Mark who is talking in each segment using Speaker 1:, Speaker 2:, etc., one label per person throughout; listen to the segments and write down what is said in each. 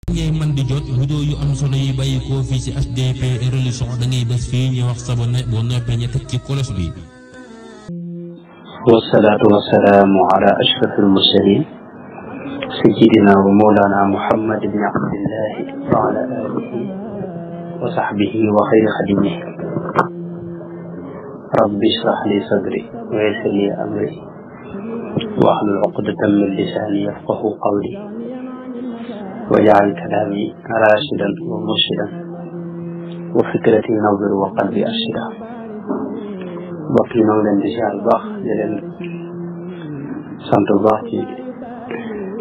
Speaker 1: ngay man di jot vidéo yu am solo yi bàyyi ko fii ci HDP Religion da ngay bés fii ñu wax sabone boo noppee ñu teg ci kolos bi.
Speaker 2: wasalaatu wasalaamu ala ashrafil mursalin sayyidina wa mawlana muhammad ibn abdillahi wa ala alihi wa sahbihi wa xayri xadimihi rabbi shrah li sadri wa yassir li amri wahlul uqdatan min lisani yafqahu qawli waj'al kalaami raashidan wa murshidan wa fikrati nawwir wa qalbi arshida. mbokk yi ñoo ngi leen di ziar bu baax di leen sant bu baax ci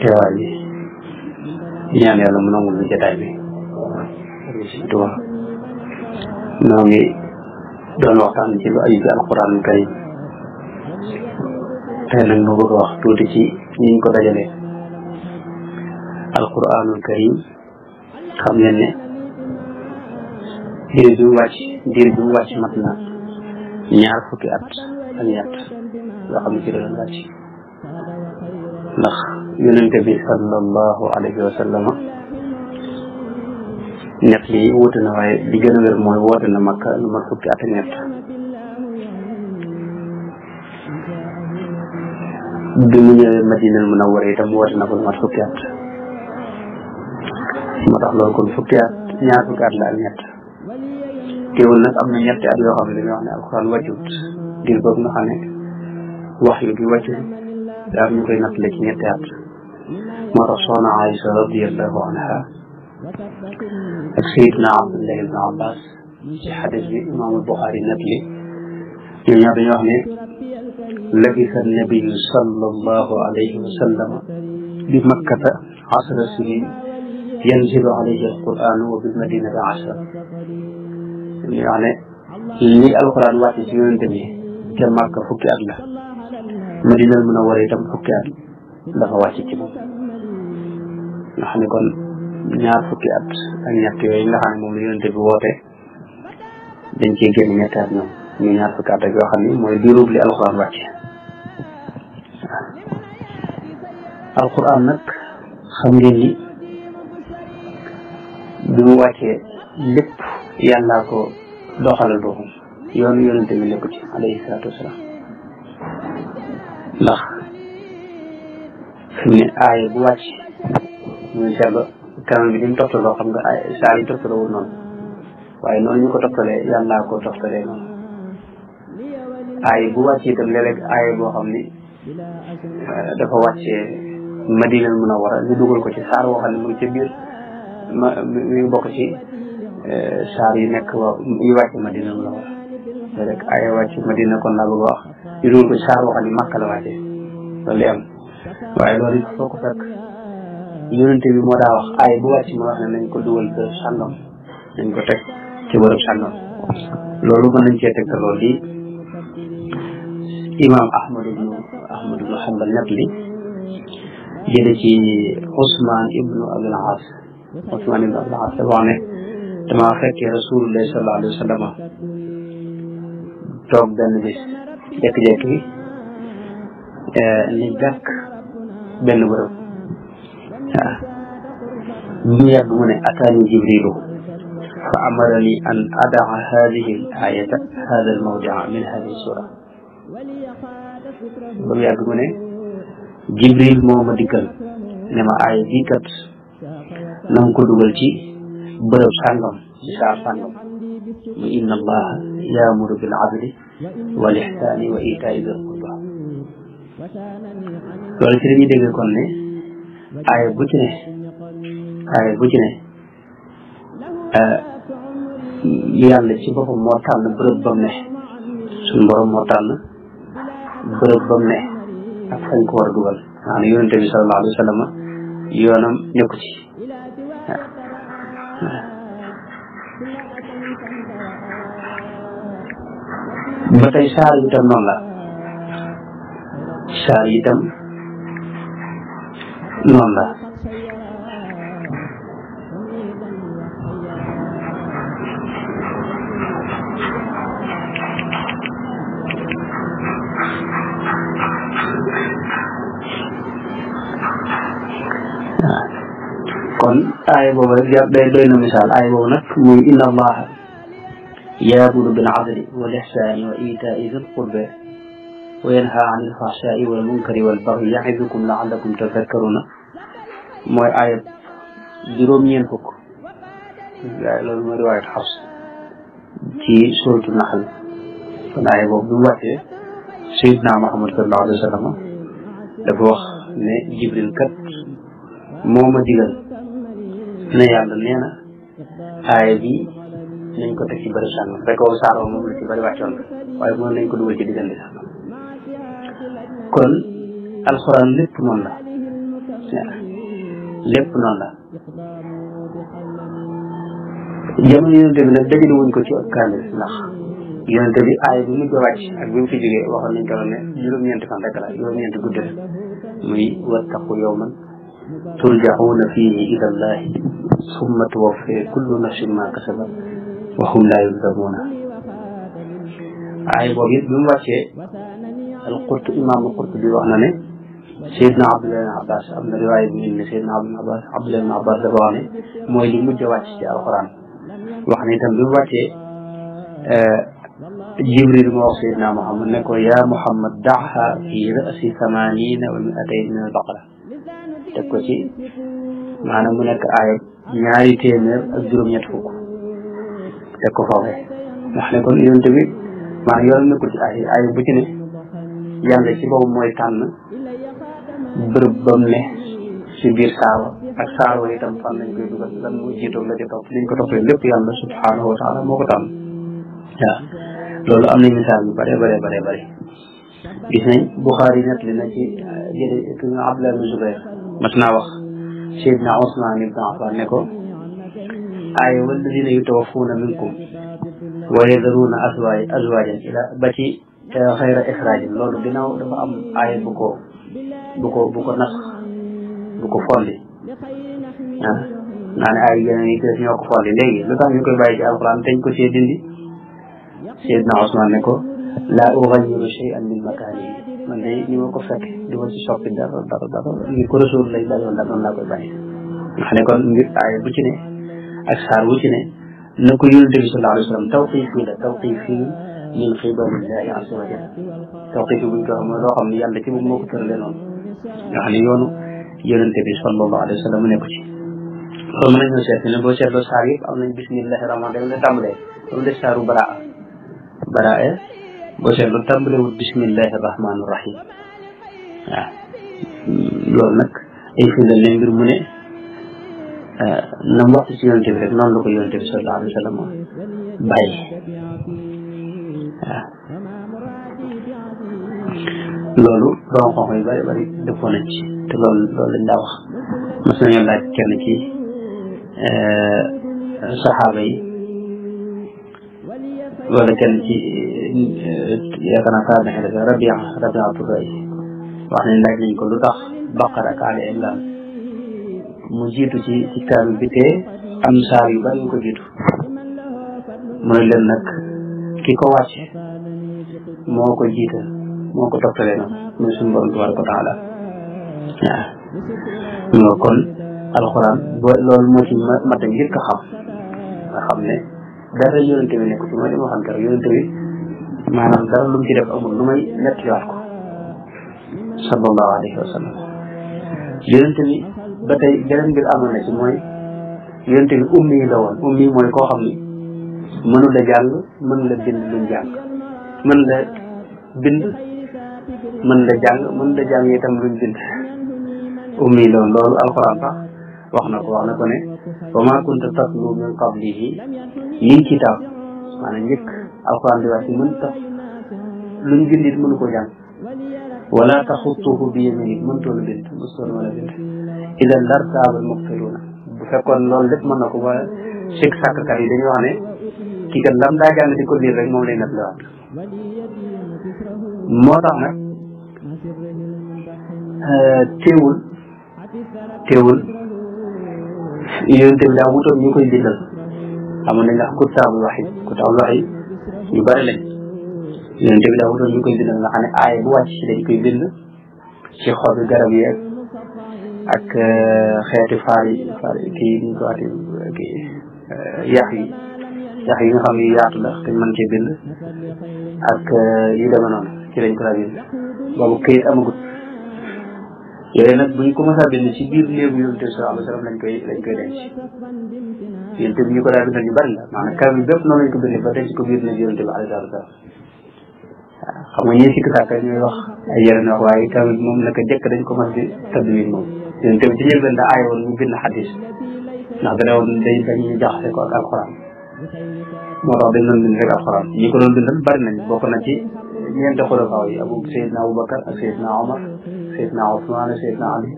Speaker 2: teewaay bi di ñaan yàlla mu nangul ñu jotaay bi surtout ñoo ngi doon waxtaan ci lu aju ci alquran karim tey nag ma bëgg a wax tuuti ci niñ ko dajalee. alquranul karim xam ngeen ne diir bi mu wàcc mat na ñaar fukki at ak ñett yoo xam ne ci la doon wàcc ndax yonente bi sallallahu alayhi wa sallama ñett yi wuute na waaye li gën a wér mooy woote na Makka lu mat fukki at ak ñett bi mu ñëwee Madinal Munawwara itam woote na ko lu mat fukki at moo tax loolu kon fukki at ñaar fukki at la ak ñett teewul nag am na ñetti at yoo xam ne dañuy wax ne alxuraan wàccut ngir boobu nga xam ne wax yu bi wàccu daa ñu koy nattale ci ñetti at moo tax soxna Aïcha radiyallahu anha ak sayidna Abdullah ibn Abbas ci xadis bi imaamul Buxaari nattali ñoom ñaar dañuy wax ne labisa nabiyu sallallahu alayhi wa sallam bi makkata asra sinin yanzilu alayhi alquran wa bil madinati ashra ñu wax ne li alquran wàcc ci yonente bi ca Makka fukki at la Madinal Munawwara itam fukki at dafa wàcc ci moom nga xam ne kon ñaar fukki at ak ñett yooyu nga xam ne moom la yonente bi woote dañ cee génn ñetti at ñoom ñu ñaar fukki at ak yoo xam ne mooy diirub li alquran wàcc alquran nag xam ngeen ni bi mu wàccee lépp yàllaa ko doxalal boppam yoonu yonente bi nekku ci alayhi salaatu wasalaam ndax fi mu ne aaya bu wàcc muy seetlu kanam bi di mu toftaloo xam nga ay saa yi toftaloo wul noonu waaye noonu ñu ko toftalee yàllaa ko toftalee noonu aaya bu wàcc itam léeg-léeg aaya boo xam ni dafa wàccee Madinal Munawwara ñu dugal ko ci saar woo xam ne mu ngi ca biir mi ngi bokk ci saar yi nekk yi wàcc Madina la wax rek ay wàcc Madina kon laa bëgg a wax yu dul ko saar waxal ni Makka la wàcce loolu li am waaye loolu it foo ko fekk yonente bi moo daa wax ay bu wàcc ma wax ne nañ ko dugal bërëb sàngam nañ ko teg ci bërëb sàngam loolu mën nañ cee teg te loolu di imam Ahmad ibnu Hanbal ñett li jële ci Ousmane ibnu Abdul As dafa wax ne dama fekkee rasulullahi sallallahu alayhi wa sallam toog benn bis jékki-jékki ni jàkk benn bërëb waaw ñu yàgg mu ne ataani jibrilu fa amarani an adaa hadihi al ayata hada al mawdia min hadihi sura ba mu yàgg mu ne jibril moo ma dikkal ne ma aaya bii kat na nga ko dugal ci bërëb sàngam ci saar sàngam mu inna allaha yaamuru bil adli wal ihsani wa itaai dil qurba loolu ci dañuy dégg kon ne aaya bu ci ne yàlla ci boppam moo tànn bërëb bam ne suñu borom moo tànn bërëb bam ne ak fañ ko war a dugal maanaam yonente bi sallallahu alayhi wa sallam yoonam nekku ci ba tey saar yi itam noonu la saar yi itam noonu la kon aaya aaya boobu rek day doy na misaal aaya boobu nag muy inna allaha yaamuru bil adli wal ihsani wa itaai zil qurba wa yanha anil fahshai wal munkari wal bagyi ya'idukum la'allakum tadhakkaruna mooy aaya juróom-ñeent fukk loolu mooy riwaayat Hafs ci suuratu Nahl kon aaya boobu bi mu wàccee Seydina Muhammad sallallahu alayhi wa sallam dafa wax ne Jibril kat moo ma digal ne yàlla nee na aaya bi nañ ko teg ci bëri sànn fekk boobu saaroo moom la ci bëri wàccoon waaye moom nañ ko dugal ci diggante sax kon alxuraan lépp noonu la lépp noonu la jamono yonente bi nag dajale wuñ ko ci ab kaamil ndax yonente bi aaya bi mujj a wàcc ak bi mu fi jógee waxoon nañ ko ne juróom-ñeenti fan rek la juróom-ñeenti guddi rek muy wattaqu yawman turjaxuuna fiihi ila llahi summa tuwaffa kullu nafsin ma kasabat wa hum laa yuzlamuuna aaya boobu it bi mu wàccee imaam al-Qurtubi wax na ne Seydina Abdullah ibn Abbas am na riwaaya bu ne Seydina Abdullah ibn Abbas dafa wax ne mooy li mujj a wàcc ci alxuraan wax ne itam bi mu wàccee Jibril moo wax Seydina Muhammad ne ko yaa Muhammad da'ha fi ra'si 80 wa 200 min al-baqara teg ko ci maanaam mu nekk aaya 200 ak juróom-ñett fukk teg ko foofee wax ne kon yonent bi maanaam yoon nekkul ci aaya bu ci ne yàlla ci boobu mooy tànn bërëb ba mu ne ci biir saawa ak saawa itam fan lañ koy dugal lan moo jiitoo la ci topp liñ ko toppee lépp yàlla subhanahu wa taala moo ko tànn waaw loolu am nañ misaal yu bare gis nañ Buxaari nettali na ci jële ki nga Abdullah ibn Zubayr mas naa wax Seydina Usmaan ibn Affaan ne ko aaya walladina yutawaffuuna minkum wa yadharuuna azwaajan ila ba ci xayra ixraajin loolu ginnaaw dafa am aaya bu ko nas bu ko folli naa ne ay yeneen yi des ñoo ko folli léegi lu tax ñu koy bàyyi ci alquran dañ ko see dindi Seydina Usmaan ne ko laa ughayyiru shay'an min makaanihi man de ni ma ko fekk di ma ci soppi dara ni ko Rasul lay dayoon noonu laa koy bàyyi nga xam ne kon ngir aaya bu ci ne ak saar bu ci ne na ko Yonent bi sallallahu alayhi wa sallam tawqiifi min qibalillahi azza wa jalla tawqiifi buñ ko xam mooy loo xam ne yàlla ci moom moo ko tëralee noonu nga xam ne yoonu Yonent bi sallallahu alayhi wa sallam mu nekk ci loolu mën nañoo seet ne boo seetloo saar yëpp am nañ bismillahi rahmaan rahim la tàmbalee ba mu des saaru baraa boo seetloo tàmbalewul bismillahi rahmaani rahim waaw loolu nag ay firndeel ne mbir mu ne nam waxtu ci yonente bi rek noonu la ko yonente bi sallallahu alayhi wa sallam bàyyi waaw loolu borom xam-xam yu bëri dëppoo nañ ci te loolu lañ daa wax mas nañoo laaj kenn ci saxaaba yi wala kenn ci yaakaar naa kaa nexe dafa Rabi'atu Ray wax nañ laaj nañ ko lu tax Baqara ak Ali Imran mu jiitu ci kaamil bi te am saar yu bari yu ko jiitu mooy leen nag ki ko wàcce moo ko jiital moo ko toptalee noonu muy suñu borom tabaraka wa taala waaw kon alxuraan loolu moo ci mat a njëkk a xam nga xam ne dara yonente bi nekk ci mooy li ma xam keroog yonente bi maanaam dara lu mu ci def amul lu may nettiwaat ko sallallahu alayhi wa sallam yonente bi ba tey beneen mbir amoon na ci mooy yonente bi ummi la woon ummi mooy koo xam ni mënu la jàng mën la bind luñ jàng mën la bind mën la jàng itam luñ bind ummi la woon loolu alxuraan sax wax na ko ne wa ma kunta tatlu min qablihi min kitaab maanaam njëkk alxuraan di wax ci mën tax luñ bind it mënu ko jàng wala taxutuhu bi yaminik mëntoon a bind mëstoon wala bind idan lartaaba al-mubtiluuna bu fekkoon loolu lépp mën na ko ba sikk sàkkkat yi dañuy wax ne kii kat lam daa jàng di ko liir rek moom lay nettaliwaat moo tax nag teewul yonente bi daa wutoon ñu koy bindal xamoon nañ ndax kutaabul waxyi ñu bari lañ yonente bi daa wutoon ñu koy bindal nga xam ne aaya bu wàcc ci dañ koy bind ci xobi garab yeeg ak xeeti faar yi kii ñu ko waxee kii yax yi nga xam ne yaatu la te mën cee bind ak yu demee noonu ci lañ ko daa bind boobu këyit amagut yooyu nag buñ ko mos a bind ci biir néegu yonent bi sallallahu alayhi wa sallam lañ koy denc yonent bi ñu ko daa bindal ñu bari la maanaam kaamil bépp noonu lañ ko bindee ba denc ko biir néegu yonent bi alayhi salaatu wa salaam waaw xam nga ñii sikk sàkk ñooy wax ay yeneen wax waaye kaamil moom naka jëkk dañ ko mos di tadwin moom yonent bi ci njëlbeen daa aay woon ñu bind xadis ndax dana woon dañuy jaxase ko ak alxuraan moo tax dañ doon bind rek alxuraan ñi ko doon bindal bari nañ bokk na ci ñeenti xulafaa yi Seydina Aboubacar ak Seydina Omar Seydina Ousmane ak Seydina Ali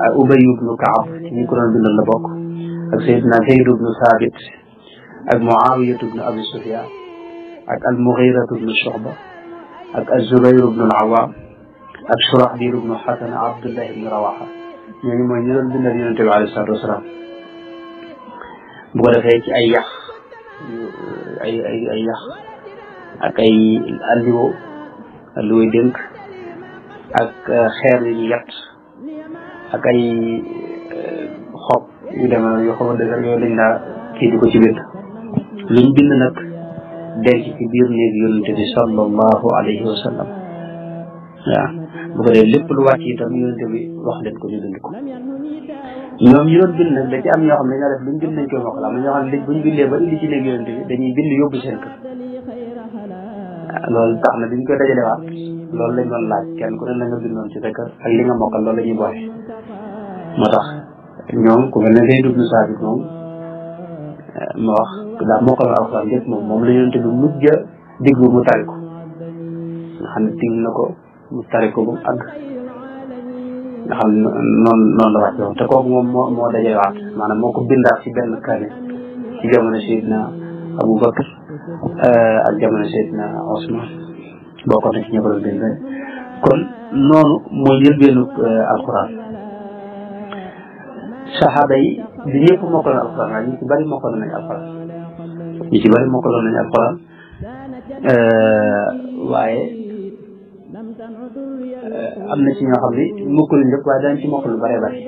Speaker 2: ak Ubay ibnu Kaab ci ñi ko doon bindal la bokk ak Seydina Zayd ibnu Sabit ak Muawiya ibnu Abi Sufyan ak al-Mughira ibnu Shu'ba ak az-Zubayr ibnu al-Awwam ak Shurahbil ibnu Hasan Abdullah ibnu Rawaha ñooñu mooy ñu doon bindal Yonent bi alayhi salaatu wasalaam bu ko defee ci ay yax ay yax ak ay alliwo dénk ak xeer yu ñu yett ak ay xob yu demee yoo xamante ne yooyu dañ daa kii di ko ci bind luñ bind nag denc ci biir néeg yonent bi sallallahu alayhi wa sallam waaw bu ko defee lépp lu wàcc itam yonent bi wax leen ko ñu bind ko ñoom ñi doon bind nag da ci am ñoo xam ne dañoo def luñ bind nañ koy mokkal am na ñoo xam ne buñ bindee ba indi ci néeg yonent bi dañuy bind yóbbu seen kër loolu tax na biñ koy dajalewaat loolu lañ doon laaj kenn ku ne la nga bindoon ci sa kër ak li nga mokkal loolu la ñuy boole moo tax ñoom ku mel ne Zayd ibn Sabit moom ma wax daa mokkal alxuraan yëpp moom la yonent bi mujj a diglu mu tari ko nga xam ne dig na ko mu tari ko ba mu àgg nga xam ne noonu la wàcce woon te kooku moom moo dajalewaat maanaam moo ko bindaat ci benn kane ci jamono Seydina Aboubacar ak jamono Seydina Ousmane bokk na ci ñëpp doon bind kon noonu mooy njëlbeenu alxuraan saxaaba yi di ñëpp mokkal alxuraan waaye ñu ci bari mokkal nañu alxuraan waaye am na ci ñoo xam ne mokkaluñ lépp waaye daañu ci mokkal lu bëree bëri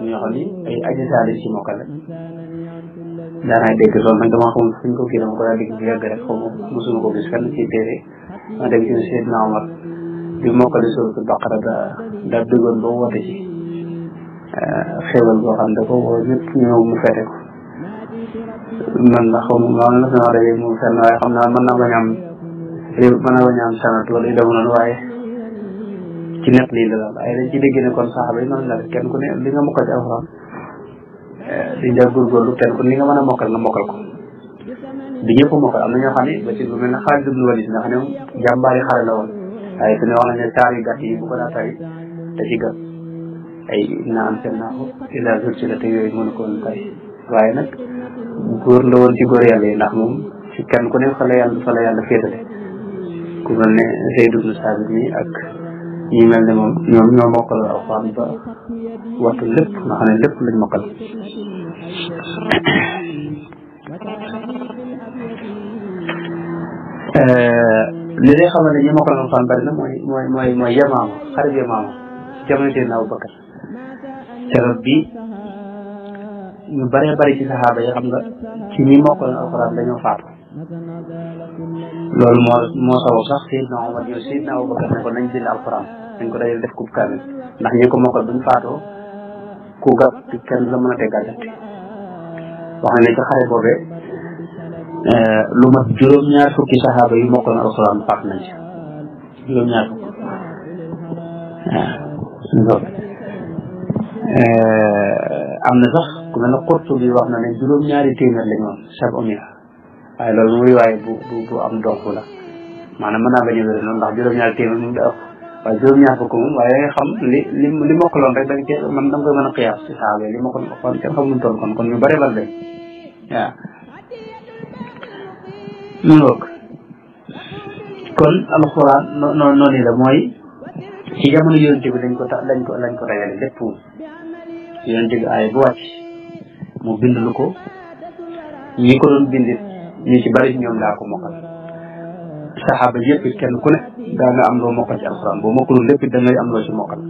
Speaker 2: ñoo xam ne ay ajisaale ci mokkal rek daanaa dégg loolu nag dama xamul fuñ ko kii dama ko daa dégg bu yàgg rek xaw ma mosuma ko gis fenn ci téere ma dégg ci Seydina Omar bi mokkali suratul Baqara daa dëggoon ba woote ci xéewal boo xam ne ko woo ñëpp ñëw mu fete ko man na xaw ma na sama daje mu fenn waaye xam naa mën naa bañ am sanat wala yu dem noonu waaye ci net lii la daal waaye dañ ci dégg ne kon saxaaba yi noonu la kenn ku ne li nga mokkal ci alxuraan di daa góorgóorlu kenn ku ne li nga mën a mokkal nga mokkal ko di ñëpp mokkal am na ñoo xam ne ba ci lu mel ne Xaalid ibn Walid nga xam ne jàmbaari xare la woon waaye su ne wax nañ ne taar yu gàtt yi bu ko daa tari te ci gën ay naa am seen naaxu ila zulzilati te yooyu mënu ko woon tari waaye nag góor la woon ci góor yàlla yi ndax moom ci kenn ku ne fa la yàlla féetale ku mel ne Zayd ibn Sabit mi ak ñi mel ne moom ñoom ñoo mokkal alxuraan ba wattu lépp nga xam ne lépp lañ mokkal li lay xamal ne ñi mokkal alxuraan bari na mooy Yamaama xarit Yamaama jamono Seydina Aboubacar keroog bi ñu bëree bëri ci saxaaba yi xam nga ci ñi mokkal alxuraan dañoo faatu loolu moo sabab sax Seydina Omar ñëw Seydina Aboubacar ne ko nañ bind alxuraan dañ ko dajal def kub kaamil ndax ñi ko mokkal buñ faatoo ku gàtt kenn la mën a teggàggati wax na ne ci xare boobee lu mat juróom-ñaar fukki saxaaba yu mokkal alxuraan faat nañ ci juróom-ñaar fukk waaw am na sax ku mel ne Qurtubi wax na ne juróom-ñaari téeméer lañu woon chaque année waaye loolu muy waaye bu am dox la maanaam mën naa bañ a wér noonu ndax juróom-ñaari téeméer moom da ëpp waaye juróom-ñaar fukk moom waaye nga xam li mokkaloon rek da nga cee man da nga koy mën a xiyaas ci saaba yi li mokkal kon kenn xam nu mu toll kon ñu bëri bari lañ waaw ñu ngoog kon alxuraan noonu la mooy ci jamono yonent bi lañ ko dajale lépp yonent bi aay bu wàcc mu bind lu ko ñi ko doon bindit ñu ci bari ñoom daa ko mokkal saxaaba yëpp kenn ku ne daa nga am loo mokkal ci alxuraan boo mokkalul lépp da ngay am loo ci mokkal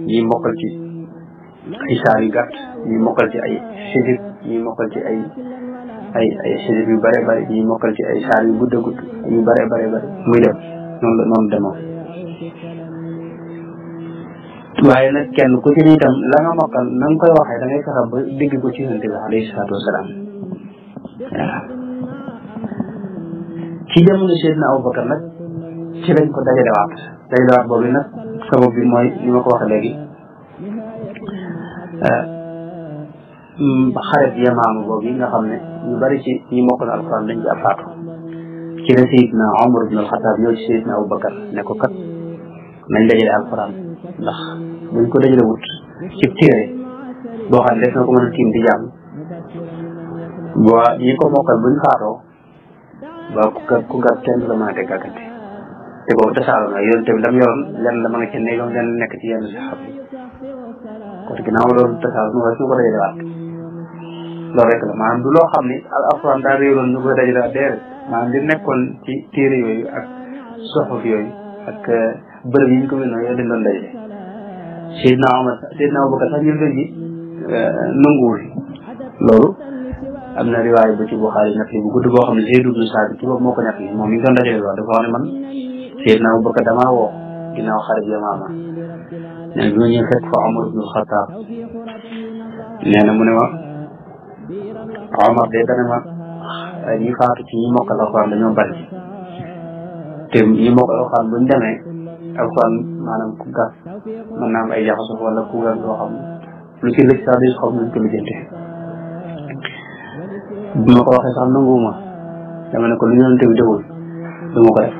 Speaker 2: ñi mokkal ci ay saar yu gàtt ñi mokkal ci ay xisib ñi mokkal ci ay xisib yu bare bare ñi mokkal ci ay saar yu gudd a gudd yu bare bare bare muy dem noonu demoon waaye nag kenn ku ci ni itam la nga mokkal na nga koy waxee da ngay fexe ba dégg ko ci yonent bi alayhi salaatu wasalaam waaw ci jamono Seydina Abubakar nag ci lañ ko dajalewaat boobu nag sabab bi mooy ni ma ko waxee léegi xaret Yamaama boobu nga xam ne ñu bari ci ñi mokkal alxuraan dañ ci faatu ci la Seydina Omar ibn al-Khattab ñëw ci Seydina Abubakar ne ko kat nañ dajale alxuraan ndax buñ ko dajale wut ci téere boo xam ne def na ko mën a tiim di jàng waa ñi ko mokkal buñ faatoo ba ku gàtt kenn du la mën a teg gàggante te boobu tasaaroo na yonent bi lam yoroon lenn la ma nga ci néegam lenn nekk ci yenn saxaab yi kon ginnaaw loolu tasaaroo nu ko dajale waat loolu rek la maanaam du loo xam ni alxuraan daa réeroon ñu koy dajale waat déedéet maanaam li nekkoon ci téere yooyu ak soxof yooyu ak bërëb yi ñu ko mel noonu yooyu dañ doon dajale Seydina Abubakar sax ñu léegi nanguwul loolu am na riwaay bu ci Buxaari nekk bu gudd boo xam ne Zayd ibn Saabit ci boobu moo ko nekk moom mi ngi doon dajale loolu dafa wax ne man Seydina Abubakar damaa woo ginnaaw xarit Yamaama nee bi ma ñëw fekk fa Omar ibn al-Khattab nee na mu ne ma Omar de dana ma ñi faatu ci ñi mokkal alxuraan dañoo bari te ñi mokkal alxuraan buñ demee alxuraan maanaam ku gas mën naa am ay jaxaso wala ku gas loo xam lu ci lëj sax di xam nuñ ko lijjante bi ma ko waxee sax nanguwuma dama ne ko lu yonent bi deful du ma ko def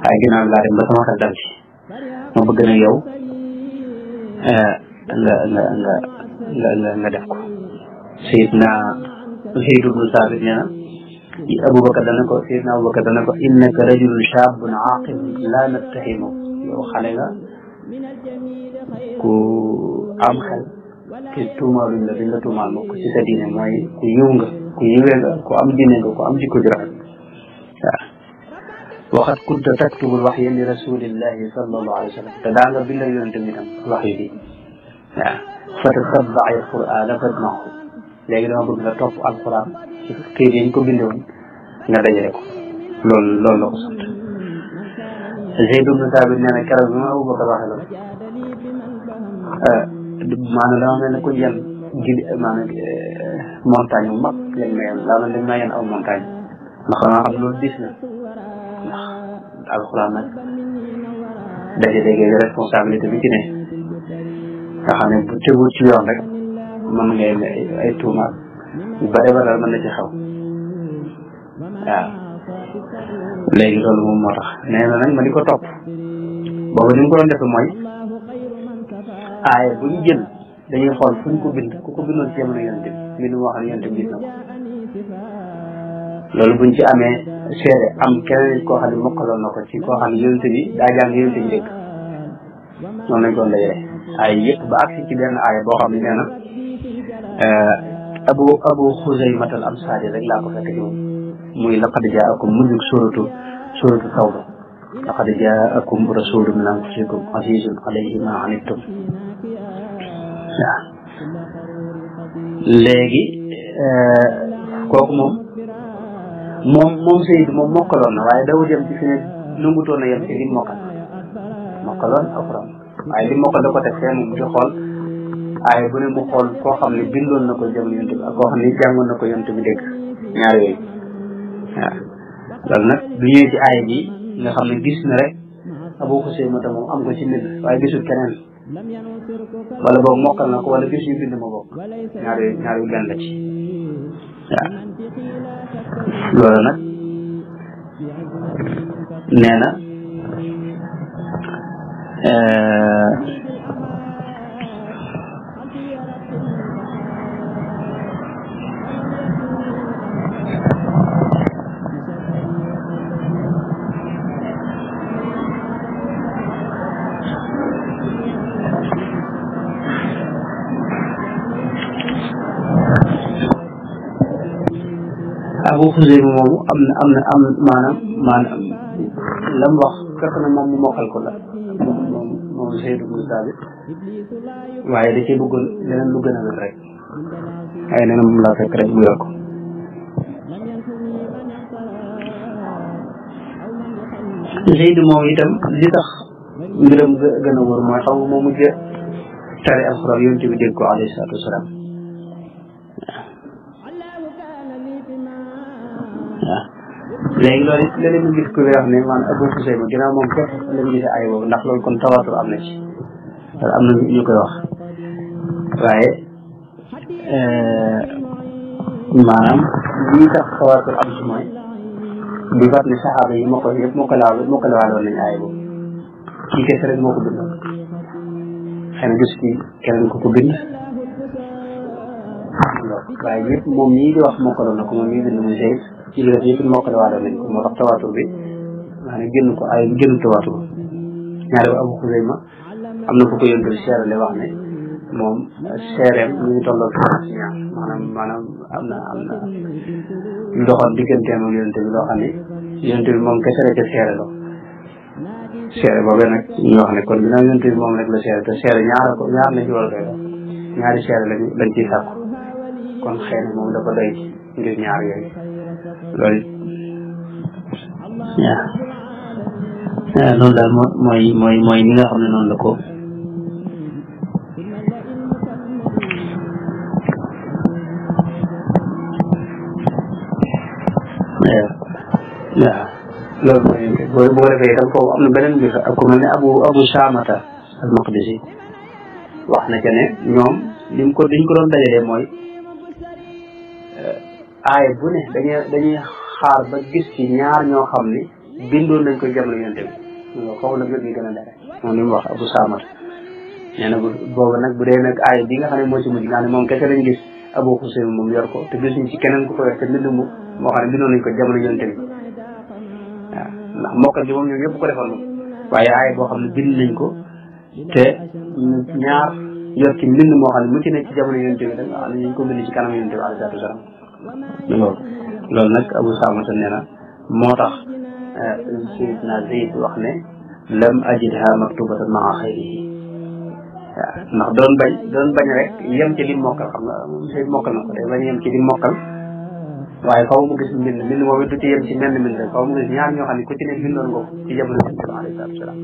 Speaker 2: waaye ginnaaw laa dem ba sama xel dal ci ma bëgg nag yow nga def ko Seydina Zayd ibn Saabit nee na Abubakar dana ko Seydina Abubakar dana ko innaka rajulun shaabun aaqil laa nattahimu yow xale nga ku am xel te tuumaaluñ la duñ la tuumaal mukk ci sa diine mooy ku yiw nga ku yiwee nga ku am diine nga ku am jikko ju rafet waaw waxat kunta taktubul waxya li rasulillahi sallallahu alayhi wa sallam te daa nga bindal yonente bi tam wax yu bi waaw fatatabba alqur'ana fajmahu léegi dama bëgg nga topp alquran ci këyit yi ñu ko bindee woon nga dajale ko loolu la ko sant Zayd ibn Saabit nee na keroog bi ma Abubakar waxee loolu maanaam dama mel ne ku yenn montagne bu mag lañ ma yenn daa mel dañ maa yenn aw montagne ndax damaa xam loolu dis na ndax alxuraan nag daje léegi responsabilité bi ci ne nga xam ne bu tegul ci yoon rek mën ngay ay tuumaat yu bare bare mën na ci xew waaw léegi loolu moom moo tax nee na nag ma di ko topp boobu ni mu ko doon defe mooy aaye bu ñu jël dañuy xool fu ñu ko bind ku ko bindoon ci jamono yonent bi mbind moo xam ne yonent bi gis na ko loolu buñ ci amee seede am keneen koo xam ne mokkaloon na ko ci koo xam ne yonent bi daa jàng yonent bi dégg noonu lañ doon dajale ay yëpp ba agsi ci benn aaya boo xam ne nee na abu Xuzaymat al Ansaari rek laa ko fekk ci moom muy laqad jaakum mujjug suratu Tawba laqad jaakum rasulun min anfusikum azizun alayhi ma anittum waaw léegi kooku moom Seydou moom mokkaloon na waaye daw jëm ci fi ne nangutoon na yem ci li mokkaloon alxuraan waaye li mokkal da ko teg fee moom di xool aaye bu ne mu xool koo xam ne bindoon na ko jamono yonent bi ak koo xam ne jàngoon na ko yonent bi dégg ñaar yooyu waaw loolu nag du ñëwee ci aaye bi nga xam ne gis na rek Abu Xuzayma moom am ko ci mbind waaye gisul keneen wala boog mokkal na ko wala gis ñu bind ma bokk ñaar yu benn la ci waaw loolu nag nee na Abu Xuzayma moomu am na maanaam lam wax fekk na moom mu mokkal ko la moom moom Zayd ibn Thabit waaye da cee bëggoon leneen lu gën a wér rek waaye nee na moom laa fekk rek mu yor ko Zayd moom itam li tax mbiram gën a wóor mooy xam nga moo mujj tari alxuraan yonent bi dégg ko alayhi salaatu wasalaam waaw léegi loolu it léeg-léeg ñu gis ku wax ne man Abu Xusayma ginnaaw moom képp la ñu gisee ay boobu ndax loolu kon tawaatur am na ci loolu am na ñu koy wax waaye maanaam lii tax tawaatur am ci mooy di fat ne saxaaba yi moo ko yëpp moo ko laaloon nañu ay boobu kii kese rek moo ko bindoon xëy na gis ci keneen ko bind waaye yëpp moom ñii di wax mokkaloon na ko moom ñii bind muy Zayd ci biir yëpp mokkale waaloon nañ ko moo tax tawaatur bi maanaam génn ko ay génn tawaatur ñaari Abu Xusayma am na fu ko yonte seerale wax ne moom seereem ñu ngi tolloo ci ñaar maanaam am na lu doxoon digganteem ak yonte bi loo xam ne yonte bi moom kese la ca seereloo seere boobee nag ñu wax ne kon ginnaaw yonte bi moom rek la seere te seere ñaar la ci war a doy ñaari seere lañ ciy sàkku kon xëy na moom dafa doy ngir ñaar yooyu loolu waaw loolu daal mooy ni nga xam ne noonu la ko waaw loolu mooy boo defee itam foofu am na beneen mbir ak ku mel ne abu Saamata al Maqdisi wax na ca ne ñoom liñ ko doon dajalee mooy aaya bu ne dañuy xaar ba gis ci ñaar ñoo xam ni bindoon nañ ko jamono yonte bi foofu la mbir mi gën a dere moom li mu wax Abu Saamata nee na boobu nag bu dee nag aaya bi nga xam ne moo ci mujj nga xam ne moom kese lañ gis Abu Xusayma moom yor ko te gisuñ ci keneen ku ko yor te mbind mu moo xam ne bindoon nañ ko jamono yonte bi waaw ndax mokkal bi moom ñoom ñëpp ko defoon moom waaye aaya boo xam ne bind nañ ko te ñaar yor ci mbind moo xam ne mu ci nekk ci jamono yonte bi da nga xam ne ñu ko bind ci kanam yonte bi alayhi salaatu wasalaam loolu nag Abu Saamata nee na moo tax Sayyidina Zayd wax ne lam ajidha maktubatan maa xayrihi waaw ndax doon bañ rek yem ci lim mokkal xam nga Zayd mokkal na ko day bañ yem ci lim mokkal waaye faw mu gis mbind moom it du ci yem ci menn mbind rek faw mu gis ñaar ñoo xam ne ku ci ne bindoon nga ko ci jamono bi alayhi salaatu wasalaam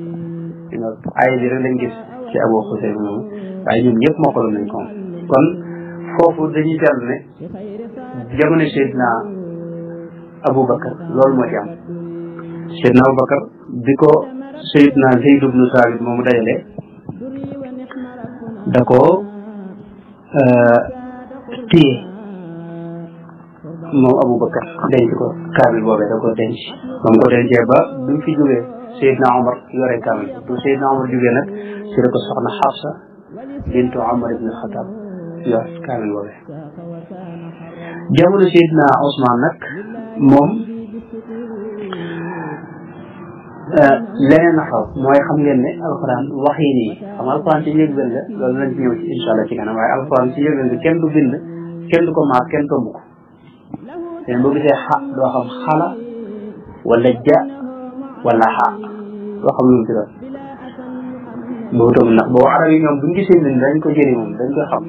Speaker 2: aaya bi rek lañ gis ci Abu Xusayma moom waaye ñun ñëpp mokkaloon nañ ko kon foofu dañuy jàll ne jamono Seydina Aboubacar loolu moo ci am Seydina Aboubacar bi ko Seydina Zayd ibn Thabit moomu dajale da ko téye moom Aboubacar denc ko kaamil boobee da ko denc moom ko dencee ba bi mu fi jógee Seydina Omar yore kaamil bu Seydina Omar jógee nag si la ko soxna Xafsa bintu Omar ibn Xattaab yor kaamil boobee jamono Seydina Ousmane nag moom leneen a xaw mooy xam ngeen ne alxuraan wax yi nii xam alxuraan ci njëlbéen la loolu lañ ci ñëw ci incha allah ci kanam waaye alxuraan ci njëlbéen bi kenn du bind kenn du ko maas kenn tomb ko te boo gisee xa doo xam xala wala ja wala xa doo xam lu mu ci doon boobu tamit ndax boobu arab yi ñoom buñ gisee bind dañ ko jëri moom dañ koy xam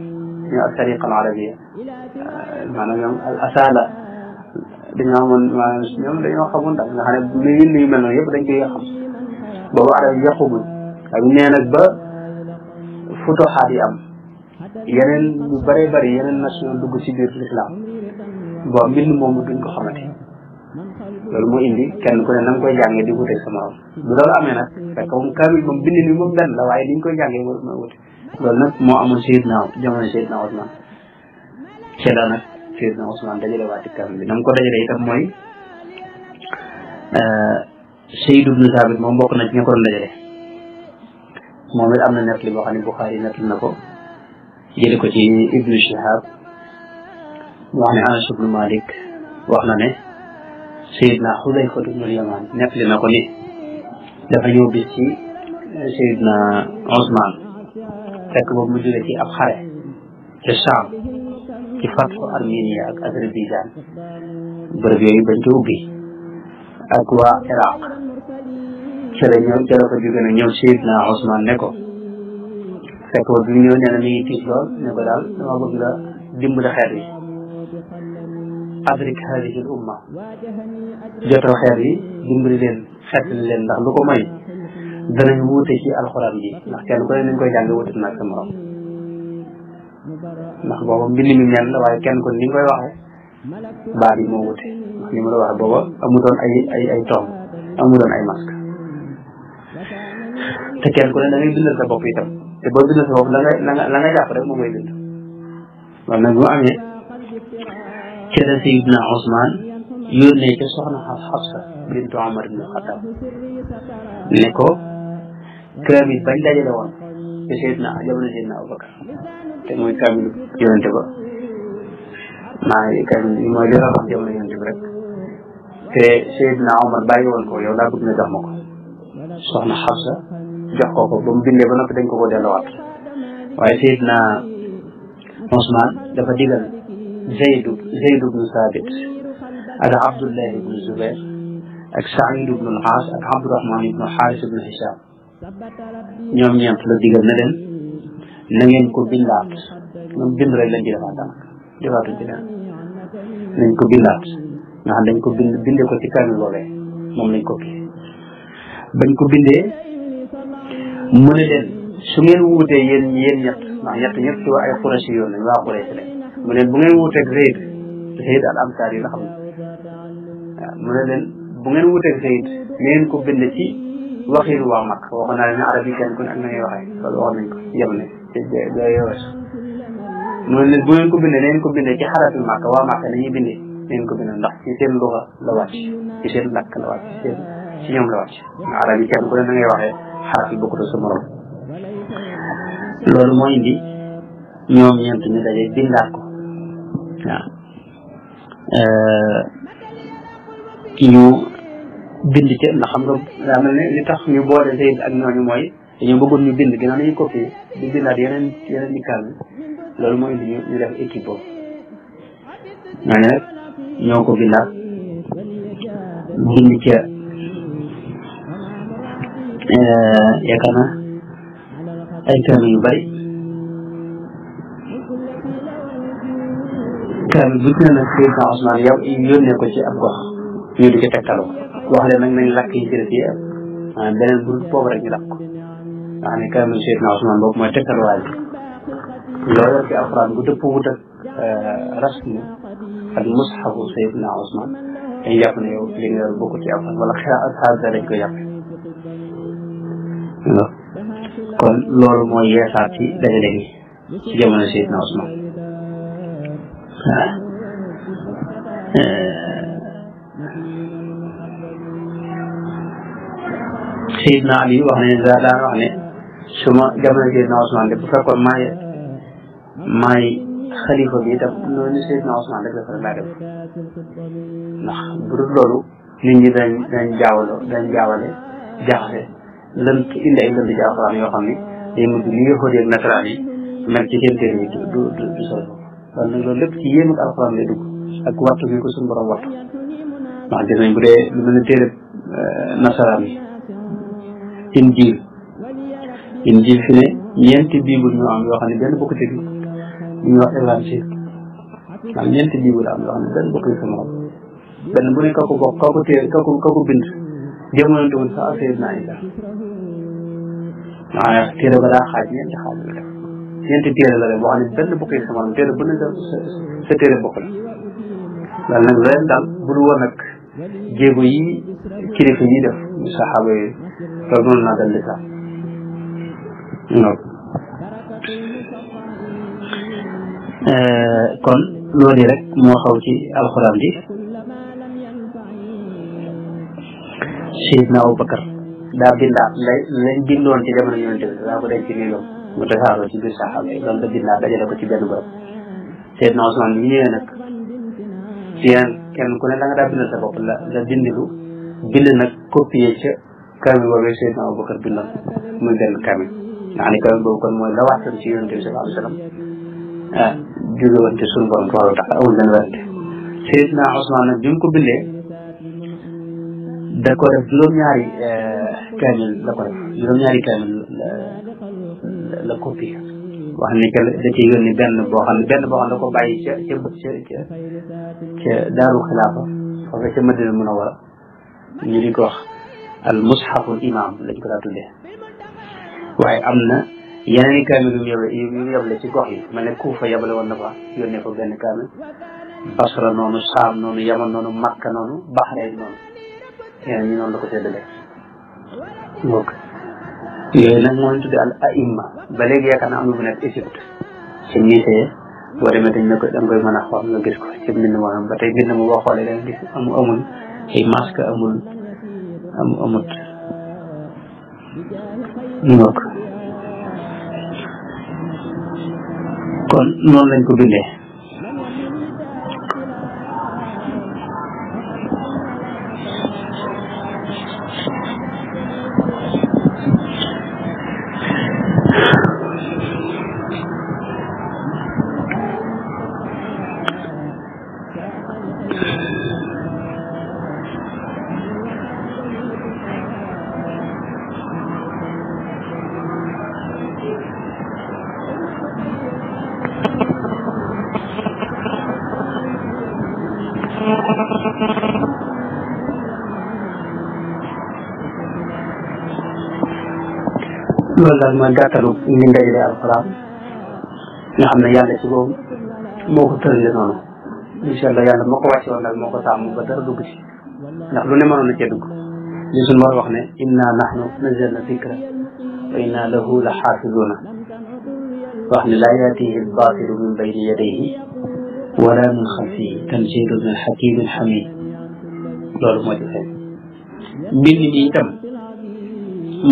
Speaker 2: ñu al tariqa al arabia maanaam ñoom al asala dañoo amoon maanaam ñoom dañoo xamoon daal nga xam ne lu yu mel noonu yëpp dañ koy xam boobu arab yi yàquguñ ak nee nag ba futuxaat yi am yeneen yu bëree bëri yeneen nation dugg ci biir l'islam boo mbind moomu duñ ko xamante loolu moo indi kenn ku ne na nga koy jàngee di wuteeg sa morom bu loolu amee nag fekk moom kaamil moom bind ni moom benn la waaye ni ñu koy jàngee ma wute loolu nag moo amoon Seydina jamono Seydina Ousmane ci la nag Seydina Ousmane dajale waati kaamil bi na mu ko dajale itam mooy Zayd ibn Thabit moom bokk na ci ña ko doon dajale moom it am na nett li boo xam ne Buxaari nett na ko jële ko ci Ibnu Shihab wax ne Anas ibn Malik wax na ne Seydina Xudayfa ibnul Yamaan nett li na ko ni dafa ñëw bis ci Seydina Ousmane fekk boobu mu jóge ci ab xare ca Saam ci fatxu Armenia ak Azerbaïdjan bërëb yooyu bañ ko ubbi ak waa Iraq ca la fa jóge na ñëw Seydina Ousmane ne ko fekk bi mu ñëw nee na mi ngi tiit lool ne ko daal dama bëgg la dimbali xeet yi adrik hadihi al umma jotal xeet yi dimbali leen xeetali leen ndax lu ko may danañ wuute ci alxuraan ji ndax kenn ku ne nañ koy jàng wuute nag sa morom ndax booba mbind mi ñenn la waaye kenn ko ni nga koy waxee baat yi moo wuute ndax ni ma la waxee booba amutoon ay tomb amutoon ay masque te kenn ku ne da ngay bindal sa bopp itam te boo bindal sa bopp la nga jàpp rek moom ngay bind loolu nag bu amee ci la Seydina Ousmane yónnee ca soxna Xafsa bintu Omar ibn Xattaab ne ko kaamil bañ dajale woon te jamono Seydina Abubakar te mooy kaamil yonente ba kaamil bi mooy li nga wax jamono yonente bi rek te Seydina Omar bàyyi woon ko yow laa bëgg nga jox ma ko soxna Xafsa jox ko ba mu bindee ba noppi dañ ko delloowaat waaye Seydina Ousmane dafa digal Zayd ibn Thabit ak Abdullah ibn Zubair ak Saïd ibn al-As ak Abdurahman ibn Haris ibn Hisham ñoom ñeent la digal na leen na ngeen ko bindaat ñoom bind rek lañ ci defaat daanaka defaatuñ ci leen nañ ko bindaat nga xam dañ ko bindee ko ci kaamil loolee moom lañ ko kii bañ ko bindee mu ne leen su ngeen wuutee yéen ñett ndax ñett ci waa ay Quraysh yoon lañ waa Quraysh lañ mu ne bu ngeen wuuteeg Zayd al Ansari yi la xam ne waaw mu ne leen bu ngeen wuuteeg Zayd ngeen ko bind ci waxiinu waa Makka waxoon naa leen ne arab yi kenn ku ne ak na ngay waxee loolu waxoon nañ ko yem ne ci wees mu ne leen bu ngeen ko bindee ngeen ko bindee ci xarafi Makka waa Makka nañuy bindee ngeen ko bindee ndax ci seen luxa la wàcc ci seen làkk la wàcc ci ñoom la wàcc arab yi kenn ku ne na ngay waxee xaraf yi bokkut sa morom loolu moo indi ñoom ñeent ñu daje bindaat ko waaw ñu bind ca ndax xam nga daa mel ne li tax ñu boole Zayd ak ñooñu mooy dañoo bëggoon ñu bind ginnaaw nañu copier di bindaat yeneen i kàll loolu moo indi ñu def équipe boobu ñooñu nag ñoo ko bindaat bind ca yaakaar naa ay kaamil yu bari kaamil bu ñu nag Seydina Ousmane yow yónnee ko ci ab gox ñu di ci tegtaloo wax leen nag nañ lakk yi jëlee ci beneen bu boobu rek ñu lakk ko nga xam ne kaamil Seydina Ousmane boobu mooy tegtaluwaay bi loolu ci alxuraan bu dëpp wut ak rasmu ak mushafu Seydina Ousmane dañuy jàpp ne yow li nga yor bokku ci alxuraan wala xaar dañ koy jàpp kon loolu mooy yeesaat ci dajale gi ci jamono Seydina Ousmane waaw Seydina Ali wax ne daan wax ne su ma jamono Seydina Ousmane de bu fekkoon maay xalifa bi itam noonu Seydina Ousmane rek dafa laa def ndax bu dul loolu nit ñi dañ jaawale jaxase lënt indi ay lënt ci alxuraan yoo xam ne day mujj li yëxoot ak nasaraan yi mel ci seen téere yi du sol kon nag loolu lépp ci yéem ak alxuraan lay dugg ak wattu bi ko suñu borom wattu ndax gis nañ bu dee lu mel ne téere nasaraan yi injil fi ne ñeenti biibul ñoo am yoo xam ne benn bokk ci bi ñuy wax évangile waaw ñeenti biibul am yoo xam ne benn bokk ci sa morom benn bu ne ka ko bind jamono woon sax ak Seydina Isa waaye téere ba daa xaaj ñeenti xaaj la def ñeenti téere la def boo xam ne benn bokk ci sa morom téere bu ne sa téere bokk la loolu nag leen daal bu dul woon nag jéego yi kilifa yi def saxaaba yi loolu noonu naa dal li sax kon loolu rek moo xaw ci alxuraan bi Seydina Abubakar daa bindaat lañ bindoon ci jamono yonente bi daa ko denc ci néegam mu tasaaroo ci biir saxaaba yi loolu la bindaat dajale ko ci benn bërëb Seydina Ousmane bi ñëwee nag ci kenn ku ne da nga daa bindal sa bopp la dindilu bind nag copier ca kaamil boobu Seydina Abubakar bindoon muy benn kaamil nga xam ne kaamil boobu kon mooy la wàccoon ci yonente bi sallallahu alayhi wa sallam jóge woon ci suñu borom taala tax amul benn werante Seydina Ousmane nag bi mu ko bindee da ko def juróom-ñaari kaamil la ko def juróom-ñaari kaamil la copie wax ni que da ci yónni benn boo xam ne da ko bàyyi ca daaru xilaafa foofu ca Madina Munawara ñu di ko wax al mushaful imam lañ ko daa tuddee waaye am na yeneen i kaamil yu yable ci gox yi mel ne Kuufa yabale woon na fa yónnee fa benn kaamil Basra noonu Saam noonu Yaman noonu Makka noonu Bahrayn noonu yeneen ñi noonu la ko séddale donc yooyu nag moo ñu tuddee al aimma ba léegi yaakaar naa am na bu nekk Égypte ci musée boo demee dañ ne ko da nga koy mën a xool nga gis ko ci mbind moo xam ba tey mbind mu boo xoolee da nga gis amul ay masque amut ngoog kon noonu lañ ko bindee loolu daal mooy gàttalu ni ndajale alxuraan nga xam ne yàlla ci boobu moo ko tëralee noonu incha allah yàlla moo ko wàcce woon nag moo ko sàmm ba dara dugg ci ndax lu ne mënoon na cee dugg li suñu war wax ne inna nahnu nazzalna zikra wa inna lahu la xaafiduna wax ne laa yaatihi albatilu min bayni yadayhi wala min xalfihi tanzilu min xakimin xamid loolu moo ci feeñ mbind mi itam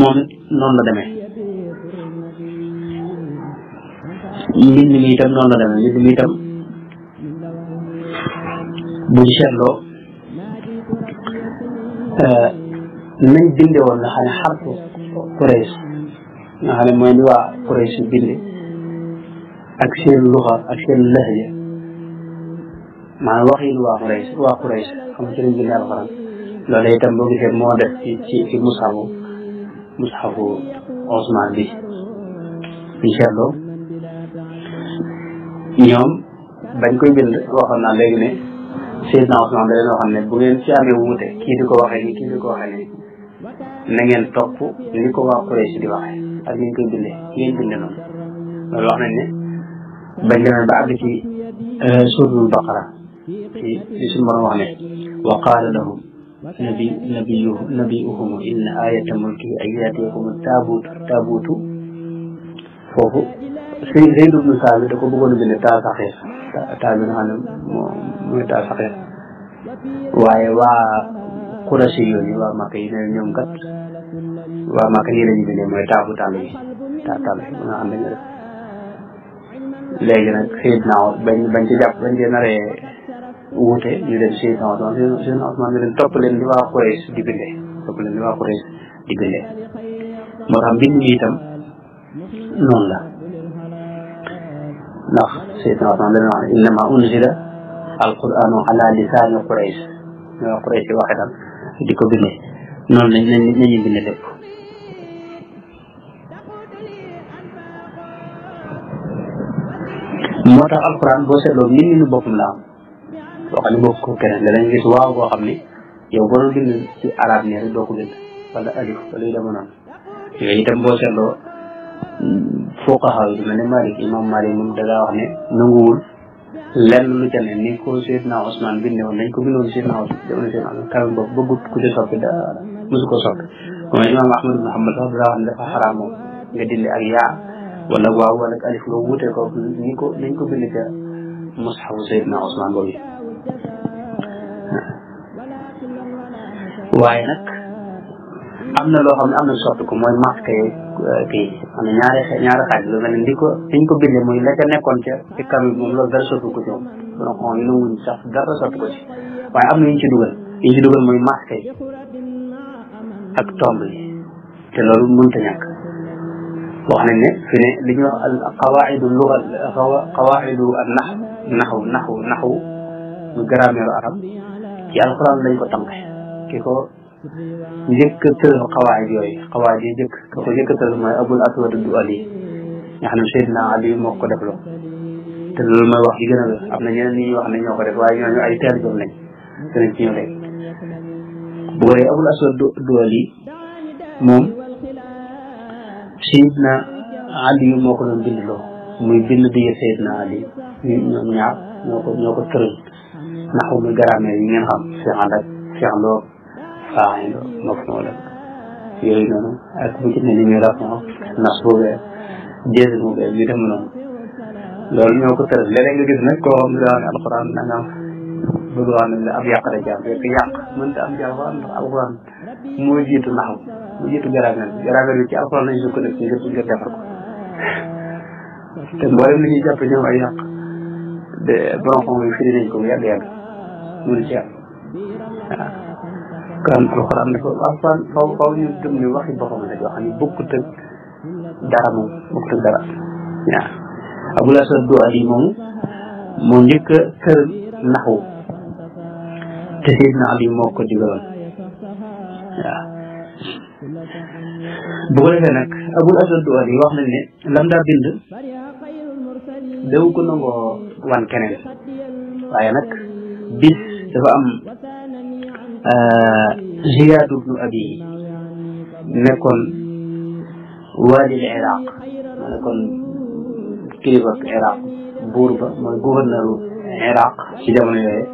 Speaker 2: moom noonu la demee mbind mi itam bu ñu seetloo nañ binde woon nga xam ne xarfu Quraysh nga xam ne mooy ni waa Quraysh binde ak seen luxa ak seen lahja maanaam waxin waa Quraysh xam nga ci lañ binde alxuraan loolu itam boo gisee moo def ci mushafu Osman bi ñu seetloo ñoom bañ koy bind waxoon naa léegi ne Seydina Ousmane da leen waxoon ne bu ngeen ci amee wuute kii di ko waxee nii kii di ko waxee nii na ngeen topp ni ko waa Quraysh di waxee ak ni ñu koy bindee ngeen bindee noonu loolu wax nañ ne bañ demee ba àgg ci suuratul Baqara ci li suñu borom wax ne wa qaala lahum nabiyuhum inna ayata mulkihi an yaatiyakum taabuutu foofu Zayd ibn Saabit da ko bëggoon a bind taa saxiir taa bi nga xam ne mooy taa saxiir waaye waa Quraysh yooyu waa Makka yi ne ñoom kat waa Makka nii la ñu bindee mooy taa bu tàll bi taa tàll bi nga xam ne def léegi nag Seydina bañ ci jàpp bañ ci naree wuute ñu dem Seydina Ousmane ñu leen topp leen li waa Quraysh di bindee moo tax mbind mi itam noonu la ndax Seydina Ousmane dana wax ne innama unzila alquranu ala lisaani Quraysh ñoo Quraysh yi waxee tam di ko bindee noonu nañu binde lépp moo tax alquran boo seetloo nit ñi nu boppam la am boo xam ne bokk ko keneen danañ gis waaw boo xam ne yow boo doon bind ci arab nii rek doo ko bind wala alif wala yu dema noonu yooyu itam boo seetloo fuqaha yi mel ne Malik imam Malik moom dangaa wax ne nanguwul lenn lu ca ne ni ko Seydina Ousmane binde woon nañ ko bindoon Seydina Ousmane kaw boobu bëggut ku ci soppi mosu ko soppi mooy imam Ahmad ibn Hanbal sax daa wax ne dafa xaraam moom nga dindi ak yaa wala waaw wala alif nga wuute ko nañ ko bind ca mushafu Seydina Ousmane boobu waaye nag am na loo xam ne am na soppi ko mooy masque kii am na ñaari xaaj lu mel ne liñ ko bindee muy la ca nekkoon ca ci kam moom loolu dara soppi ko ci moom donc on yi nanguñ sax dara soppi ko ci waaye am na ñu ci dugal mooy masque yi ak tomb yi te loolu mënta ñàkk wax nañ ne fi ne li ñuy wax al qawaidu luga qawaidu an naxwu mu grammaire arab ci alquran lañ ko tànk ki ko njëkk tëral xawaayid yi njëkk a tëral mooy Abul Aswad ad-Du'ali nga xam ne Seydina Ali moo ko defloo te loolu mooy wax yi gën a wér am na ñeneen ñi wax ne ñoo ko def waaye ñooñu ay taalibeem lañ danañ ci ñëw léegi bu ko defee Abul Aswad Du'ali moom Seydina Ali moo ko doon bindloo muy bind bi Seydina Ali ñoom ñaar ñoo ko tëral naxu muy grammaire yi ngeen xam fi'l ak fi'l faa'il maf'uul yooyu noonu ak bu ci ne ni ñuy rafetlu nasbu beeg jazmu beeg yu dem noonu loolu ñoo ko tëral léeg-léeg nga gis nag koo xam ne daa ne alxuraan da nga bëgg wax ne ab yàq da jàmm fekk yàq mënta am ci alxuraan ndax alxuraan moo jiitu naxu moo jiitu grammaire bi ci alxuraan lañ sukkandiku ngir defar ko te mboolem li ñuy jàpp ñoom ay yàq de borom xam yi firi nañ ko bu yàgg mënu ci am waaw kon alxuraan dafa alxuraan faw ñu gëm ni waxi boppam la joo xam ne bokkut ak dara moom bokkut ak dara waaw Abul Aswad Du'ali moom moo njëkk a tëral naxu te Seydina Ali moo ko digaloon waaw bu ko defee nag Abul Aswad Du'ali wax nañ ne lam daa bind daw ko nangoo wan keneen waaye nag bis dafa am Ziyaad ibnu Abi nekkoon waali Iraq ma nekkoon kilifa Iraq buur ba mooy gouverneur Iraq ci jamono yooyu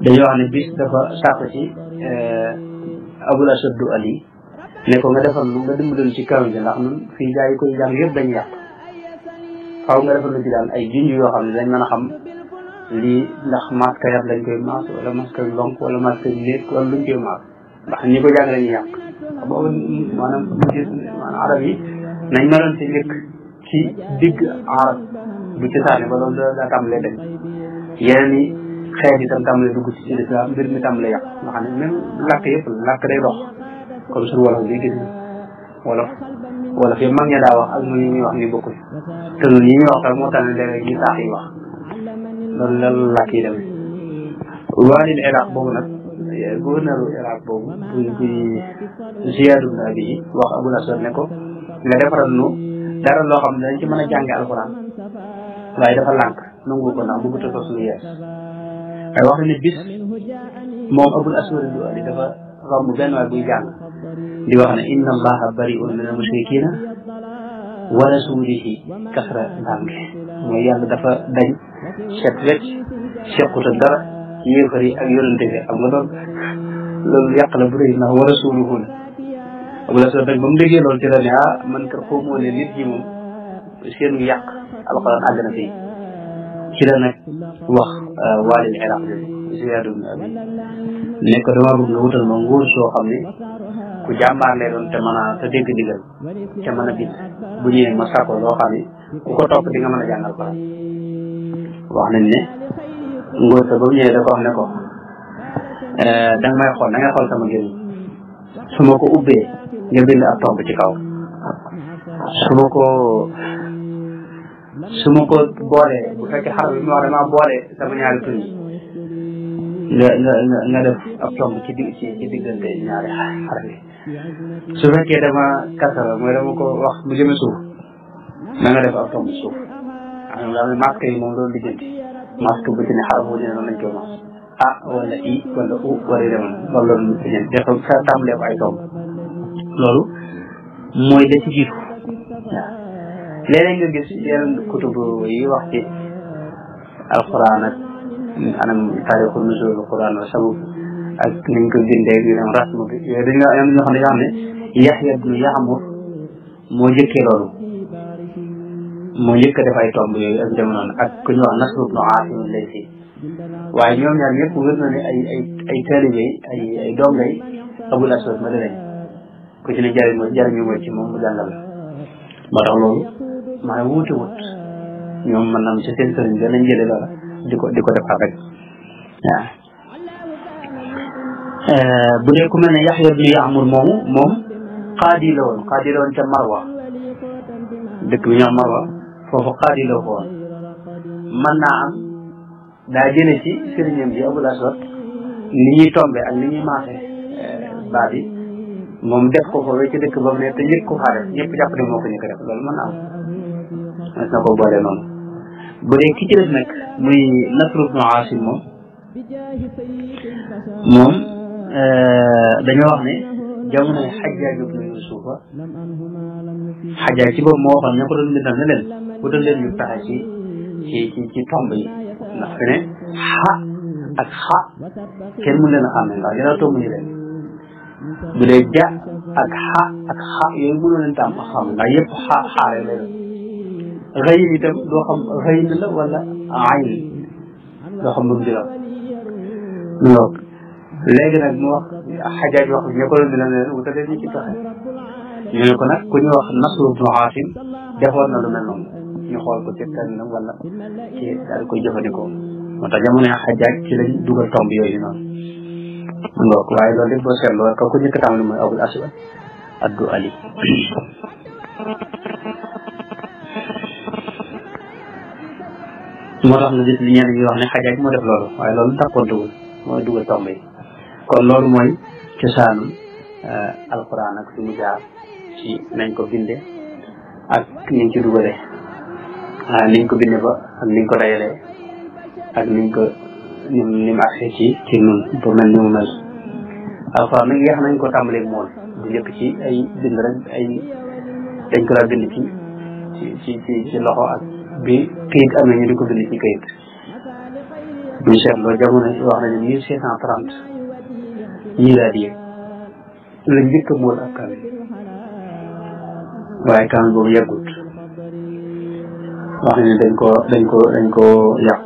Speaker 2: dañoo wax ne bis dafa sàkk ci Abul Aswad Du'ali ne ko nga defal lu nga dimbali ci kaw bi ndax ñun fii gaa yi koy jàng yëpp dañuy yàq faaw nga defal lu ci daal ay junj yoo xam ne dañ mën a xam lii ndax masque yar lañ koy maas wala masque lonk wala masque léeg wala luñ koy maas ndax ñi ko jàng dañuy yàq boobu maanaam arab yi nañ meloon ci njëkk ci digg arab bu ci saane ba loolu daa tàmbalee dañ yeneen yi xeet itam tàmbalee dugg ci lislaam mbir mi tàmbalee yàq nga xam ne même làkk yëpp làkk day dox comme suñu wolof bi gis wolof yi mag ña daa wax ak ñi ñuy wax ni bokkul te ñun ñi ñuy wax tam moo tax ne léeg-léeg ñi saax yi wax loolu la làkk yi demee waalil Iraq boobu nag gouverneur Iraq boobu buy Ziyaad ibn Abi wax Abul Aswad ne ko nga defaral nu dara loo xam ne dañ ci mën a jànge alxuraan waaye dafa lànk nangu ko ndax bëggut a sos lu yees waaye wax na ne bis moom Abul Aswad Du'ali dafa romb benn waay buy jàng di wax ne inna allaha bari'un min al-mushrikina wa rasulihi kasra ndànge mooy yàlla dafa dañ set wecc sequt ak dara yéefar yi ak yonente bi xam nga loolu yàq la bu rëy ndax wa rasuluhu la Abul Aswad nag ba mu déggee loolu ci la ne man kat xawmoo ne nit ñi moom seen yàq alxuraan àgg na fii ci la nag wax waalil Iraq bi Ziyaad ibn Abi ne ko dama bëgg nga wutal ma nguur soo xam ne ku jàmbaar lay doon te mën a te dégg digal te mën a bind bu ñëwee ma sàkko loo xam ne ku ko topp di nga mën a jàngal ko wax nañ ne nguur sa ba mu ñëwee da ko wax ne ko danga may xool da ngay xool sama génn su ma ko ubbee nga bind ab tomb ci kaw su ma ko boolee bu fekkee xar bi ma wax damaa boole sama ñaari tur yi nga def ab tomb ci diggante ñaari xar bi su fekkee dama kasara mooy dama ko wax bu jëme suuf na nga def ab tomb suuf xam nga masque yi moom loolu lijjanti masque bu ci ne xar bu ne noonu lañ koy mas wala i wala u wala demoon loolu lijjanti def sa tàmbalee ko ay tomb loolu mooy la ci jiitu waaw léeg-léeg nga gis yeneen kutubu yi wax ci alquran ak anam taarixu nuzul alquran wa sabab ak niñ ko bindee yu dem rasmu bi yooyu dañ nga am ñoo xam ne yoo xam ne Yaxya ibnu Ya'mur moo jëkkee loolu moo njëkk a def ay tomb yooyu ak jamono ak ku ñu wax Nasr ibnu Aasim Laysi waaye ñoom ñaar ñëpp wër na ne ay taalibe ay dongay Abul Aswad ma danañ ku ci ne jariñu mooy ci moom mu jàngal moo tax loolu maa wuute wut ñoom mën naam ci seen sëriñ danañ jële loola di ko defar rek waaw bu dee ku mel ne Yaxya ibnu Ya'mur moom qaadi la woon ca Marwa dëkk bi ñoo Marwa foofu qaadi la woon mën naa am daa jële ci sëriñam bi Abul Aswad ni ñuy tombe ak ni ñuy maase baat yi moom def ko foofee ci dëkk ba mu ne te ñëpp ko faa def ñëpp jàpp ne moo ko ñëkk def loolu mën na am mas na ko boole noonu bu dee ki ci des nag muy Nasr ibn Asim moom dañoo wax ne jamono Hajjaaj ibn Yuusufa Hajjaaj ci boobu moo waxoon ña ko doon bindal ne leen bu doon leen ñu taxe ci tomb yi ndax fi ne xa ak xa kenn mën leen a xam ne ndax dina tomb ñu leen bu dee ja ak xa yooyu mënoo leen tam xam ndax yëpp xaare lay xëy itam doo xam xëy na la wala ayn doo xam lu mu jëlam donc léegi nag mu wax Hajjaaj wax ña ko doon bindal ne leen wutal leen ñu ci taxe ñu ne ko nag ku ñu wax Nasr ibn Asim defoon na lu mel noonu ñu xool ko ci kenn wala ci daal koy jëfandikoo moo tax jamono Hajjaaj ci lañ dugal tomb yooyu noonu ngoog waaye loolu lépp boo seetloo ka ko njëkk a tàmbali mooy Abul Aswad ad-Du'ali moo tax na gis li ñenn ñi wax ne Hajjaaj moo def loolu waaye loolu dàqontewul mooy dugal tomb yi kon loolu mooy cosaanu alquran ak fi mu jaar ci nañ ko binde ak niñ ci dugale niñ ko binde ba ak niñ ko dayalee ak niñ ko ni mu accès ci nun ba mel ni mu mel alquran nag yeex nañ ko tàmbalee mool bu njëkk ci ay bind rek ay dañ ko daa bind ci loxo ak bi këyit am na ñu di ko bind ci këyit buñ seetloo jamono wax nañu 1630 milaadi la njëkk a mool ak kaamil waaye kaamil boobu yàggut wax ne dañ ko yàq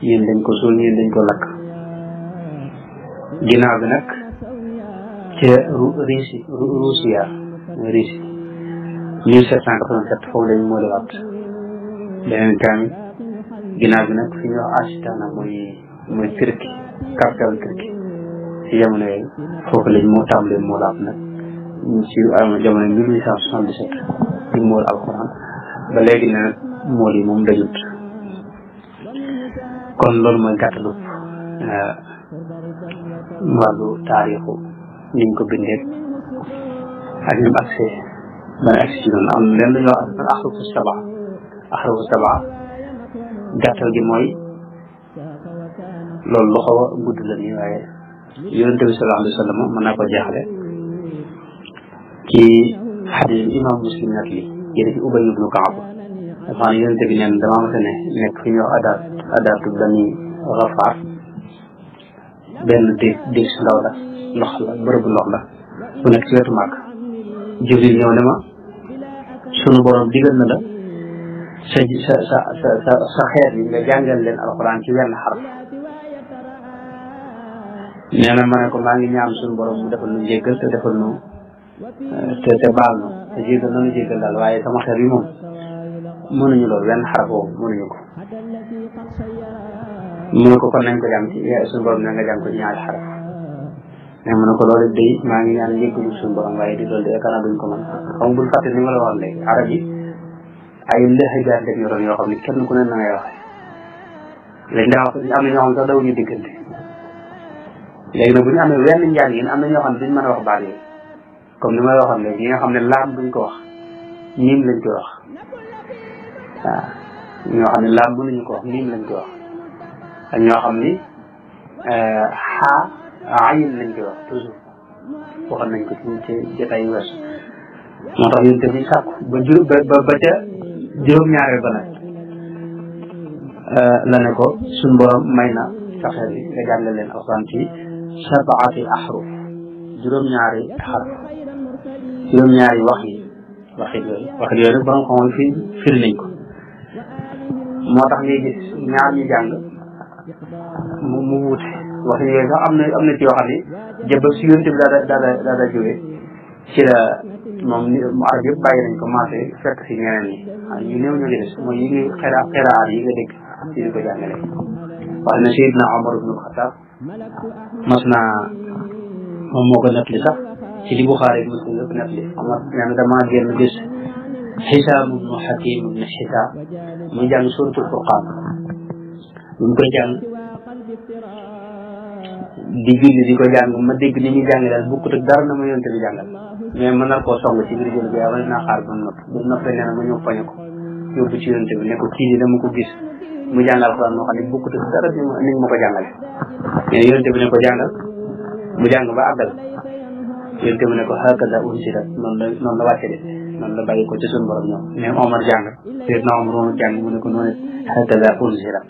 Speaker 2: yéen dañ ko suul yéen dañ ko lakk ginnaaw bi nag ca Russia 1787 foofu lañ moolewaat beneen kaamil ginnaaw bi nag fi ñuy wax Astana mooy Turquie capitale Turquie ci jamono yooyu foofu lañ moo tàmbalee moolaat nag ci jamono 1877 di mool alquran ba léegi ne mool yi moom dajut kon loolu mooy gàttalu wàllu taarixu niñ ko bindee ak ñoom accès ban accès ci noonu am leen dañoo wax axrufu sabaa gàttal gi mooy loolu lu xaw a gudd la nii waaye yonente bi sallallahu alayhi wa sallam mën naa ko jeexale ci xadis imam Muslim nag li jële ci Ubay ibnu Kaab dafa ne yonente bi neen damaa mata ne nekk fi ñëw adaatu Bani Gafaar benn déeg si ndaw la ndox la bërëbu ndox la bu nekk ci wetu màgg Jibril ñëw ne ma sunu borom digal na la sa xeet yi nga jàngal leen alxuraan ci wenn xaraf nee na ma ne ko maa ngi ñaan suñu borom mu defal nu jéggal te defal nu te baal nu te jéggal nanu jéggal daal waaye sama xeet yi moom mënuñu loolu wenn xaraf boobu mënuñu ko mu ne ko kon nañ ko jàng ci suñu borom ne nga jàng ko ci ñaari xaraf mais mu ne ko loolu day maa ngi ñaan jéggalu suñu borom waaye di loolu de yaakaar duñ ko mën xam bul fàtte ni ma la waxoon léegi arab yi ay lëxëjaat lañ yoroon yoo xam ne kenn ku ne na ngay waxe lañ daa wax am na ñoo xam sax dawuñu diggante léegi nag bu ñu amee wenn njàng yi am na ñoo xam ne duñ mën a wax baat yi comme ni ma la waxoon léegi ñi nga xam ne laam duñ ko wax miim lañ koy wax waaw ñoo xam ne laam mënuñu ko wax miim lañ koy wax ak ñoo xam ni xaa ayin lañ koy wax toujours waxoon nañ ko ci jotaay yu wees moo tax yéen tamit sàkku ba ca juróom-ñaareel ba nag la ne ko suñ borom may na sa xel yi nga jàngal leen alxuraan ci sabaati ahruf juróom-ñaari xarf juróom-ñaari waxit yooyu nag borom xamoon firi nañ ko moo tax ngay gis ñaar ñu jàng mu wuute waxit yooyu sax am na ci yoo xam ne jëbal si yonte bi daa jógee ci la moom arab yëpp bàyyi nañ ko commencé fekk si ñeneen ñi ñu néew ñu ngi des mooy yi ngi xiraat yi nga dégg ci di ko jàngale wax na Seydina Omar ibnu Xataab mas naa moom moo ko nettali sax ci li Buxaari ak Muslim yëpp nettali Omar nee na damaa génn gis Hisaam ibnu Hakiim ibnu Hisaam muy jàng suuratul Furqaan bu mu koy jàng di julli di ko jàng ma dégg ni ñuy jàng daal bukkut ak dara na ma yonte bi jàngal mais mën na koo song ci biir jël bi wala naa xaar ba nopp bu noppee nee na ma ñëw poñe ko yóbbu ci yonte bi ne ko kii ni dama ko gis mu jàngal Alxuraan moo xam ne bukkut ak dara ni ma ko jàngale mais yonte bi ne ko jàngal mu jàng ba àggal yonte bi ne ko hakaza unsila noonu la wàcce de noonu la bàyyi ko ci suñu borom ñoom mais Omar jàng Seydina Omar moom jàng mu ne ko noonu hakaza unsila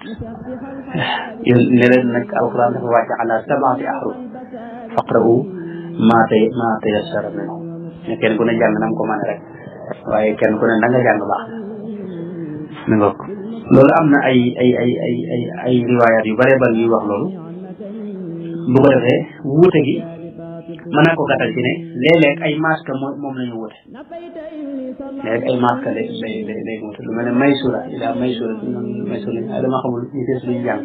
Speaker 2: ne leen nag Alxuraan dafa wàcce ala sab'ati ahruf faqra'u ma tayassara minhu ne kenn ku ne jàng na ko mën rek waaye kenn ku ne da nga jàng baax na nga ko loolu am na ay riwaayaat yu bare bari yuy wax loolu bu ko defee wuute gi mën naa ko gàttal ci ne léeg-léeg ay masque moom la ñu wuute léeg ay masque lay wuute lu mel ne maysura ila maysura dama xamul ñu des luñu jàng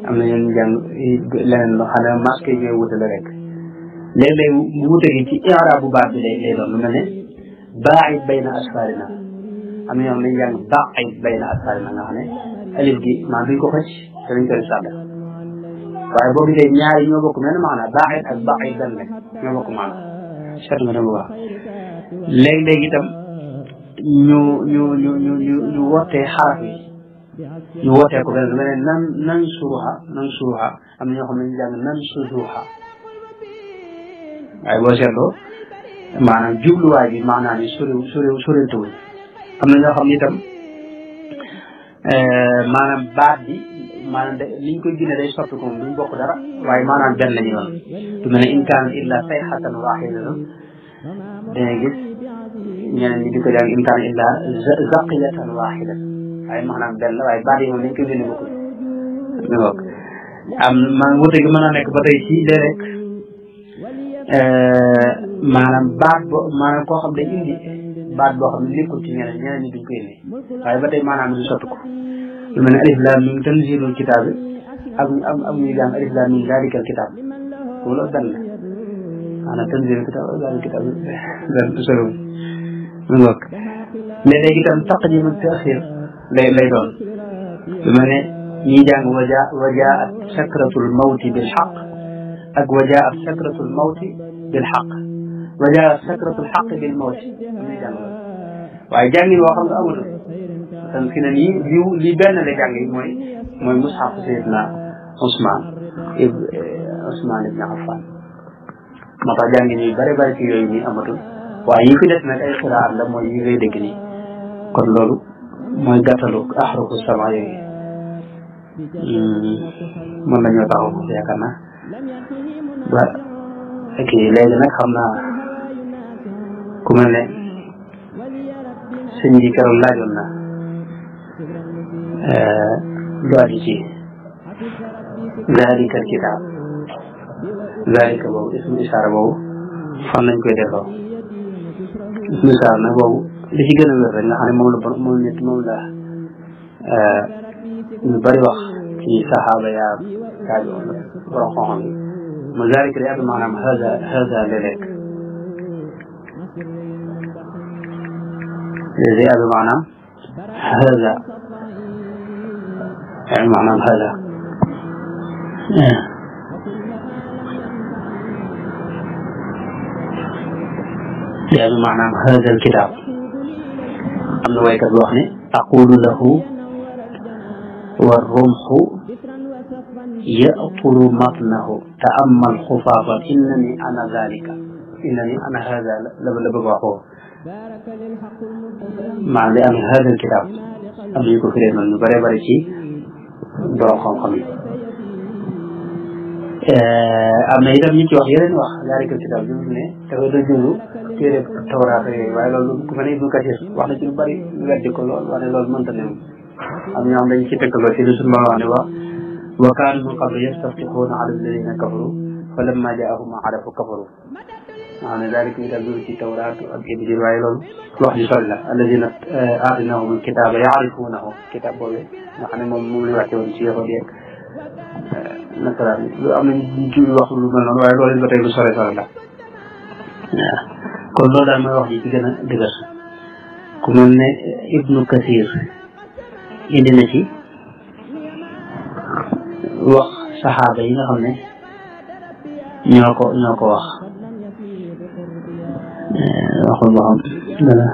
Speaker 2: am na ñoon jàng leneen loo xam ne masque yi ñooy wuute la rek léeg-léeg wuute gi ci i'raab bu baat bi lay doon lu mel ne baa'id bayna asfarina am na ñoom dañu jàng baa'id bayna asfarina nga xam ne alif gi maa duñ ko xëcc te dañ koy sàdd waaye boobu de ñaari ñoo bokk mel maanaam baa'id ak baa'id dan lañ ñoo bokk maanaam seet nga dama wax léeg-léeg itam ñu wootee xaraf yi ñu wootee ko benn lu mel ne nan suruha am na ñoo xam ne ñu jàng nan suruha waaye boo seetloo maanaam jubluwaay bi maanaam yi sorentewuñ am na ñoo xam ne itam maanaam baat bi maanaam liñ koy gine day soppi ko moom duñ bokk dara waaye maanaam benn la ñu doon du mel ne in kaanat illa sayhatan waahidatan dangay gis ñeneen ñi di ko jàng in kaanat illa zaqiyatan waahidatan waaye maanaam benn la waaye baat yi moom dañ koy gine bokk ñu bokk man wute gi mën a nekk ba tey ci léeg-léeg maanaam koo xam day indi baat boo xam ne nekkul ci ñeneen ñi duñ ko indi waaye ba tey maanaam du sotti ko lu mel ne alif laam miim tanziilul kitaab ak ñuy jàng alif laam miim zaalikal kitaab loolu benn la maanaam tanziilul kitaab ak zaalikal kitaab benn solo mu ngoog léeg-léeg itam taqdiim ak taaxiir lay doon lu mel ne ñiy jàng wajaat sakratul mawti bil xaq ak wajaat sakratul mawti bil xaq wajaat sakratul xaq bil mawti ñuy jàng loolu waaye jàngin boo xam nga amul tan fi ne nii lii benn la jàng yi mooy mushaf Seydina Ousmane ibn Affan moo tax jàngin yu bare bare ci yooyu nii amatul waaye yi fi des nag ay xiraat la mooy yi ngay dégg nii kon loolu mooy gàttalu ahrufu sama yooyu mën nañoo taxaw yaakaar naa ba kii léegi nag xam naa ku mel ne sëñ bi keroog laajoon na lu aju ci zaalika kitaab zaalika boobu ismu isaara boobu fan lañ koy defoo ismu isaara nag boobu li ci gën a wér rek nga xam ne moom la ñu bari wax ci saxaaba yaa taabi'oon borom xam-xam yi ma zaalika day am maanaam haza léeg-léeg day am maanaam haza يعني معنى هذا يعني معنى هذا الكتاب أمن ويك الوحني أقول له والرمح يأطل مطنه تأمل خفافا إنني أنا ذلك إنني أنا هذا لبقى معنى أن هذا الكتاب أمن يكون في من بري شيء borom xam-xam yi am na itam ñu ci wax yeneen wax zaalika kitaab bi mu ne dafa doon jëlu téere tawraat yooyu waaye loolu ku mel ne Ibnu Kasiir wax na ci lu bari weddi ko lool wax ne loolu mënta ne am ñoo xam dañu ci tëkkaloo ci lu suñu ma wax ne wa kaanu min qablu yastaftixuuna ala alladina kafaru fa lamma jaahum ma arafu kafaru xam ne zaalika kitaab bi ci tawraat ak Injiil waaye loolu wax ji sori la alladina aatinahum alkitaaba yaarifuunahu kitaab boobu nga xam ne moom la wàcce woon ci yahuud yeeg nasaraan lu am nañ ci wax lu mel noonu waaye loolu ba tey lu sore la waaw kon loolu daal mooy wax ji ci gën a dëgër ku mel ne Ibnu Kasiir indi na ci wax saxaaba yi nga xam ne ñoo ko wax waxul ba xam dana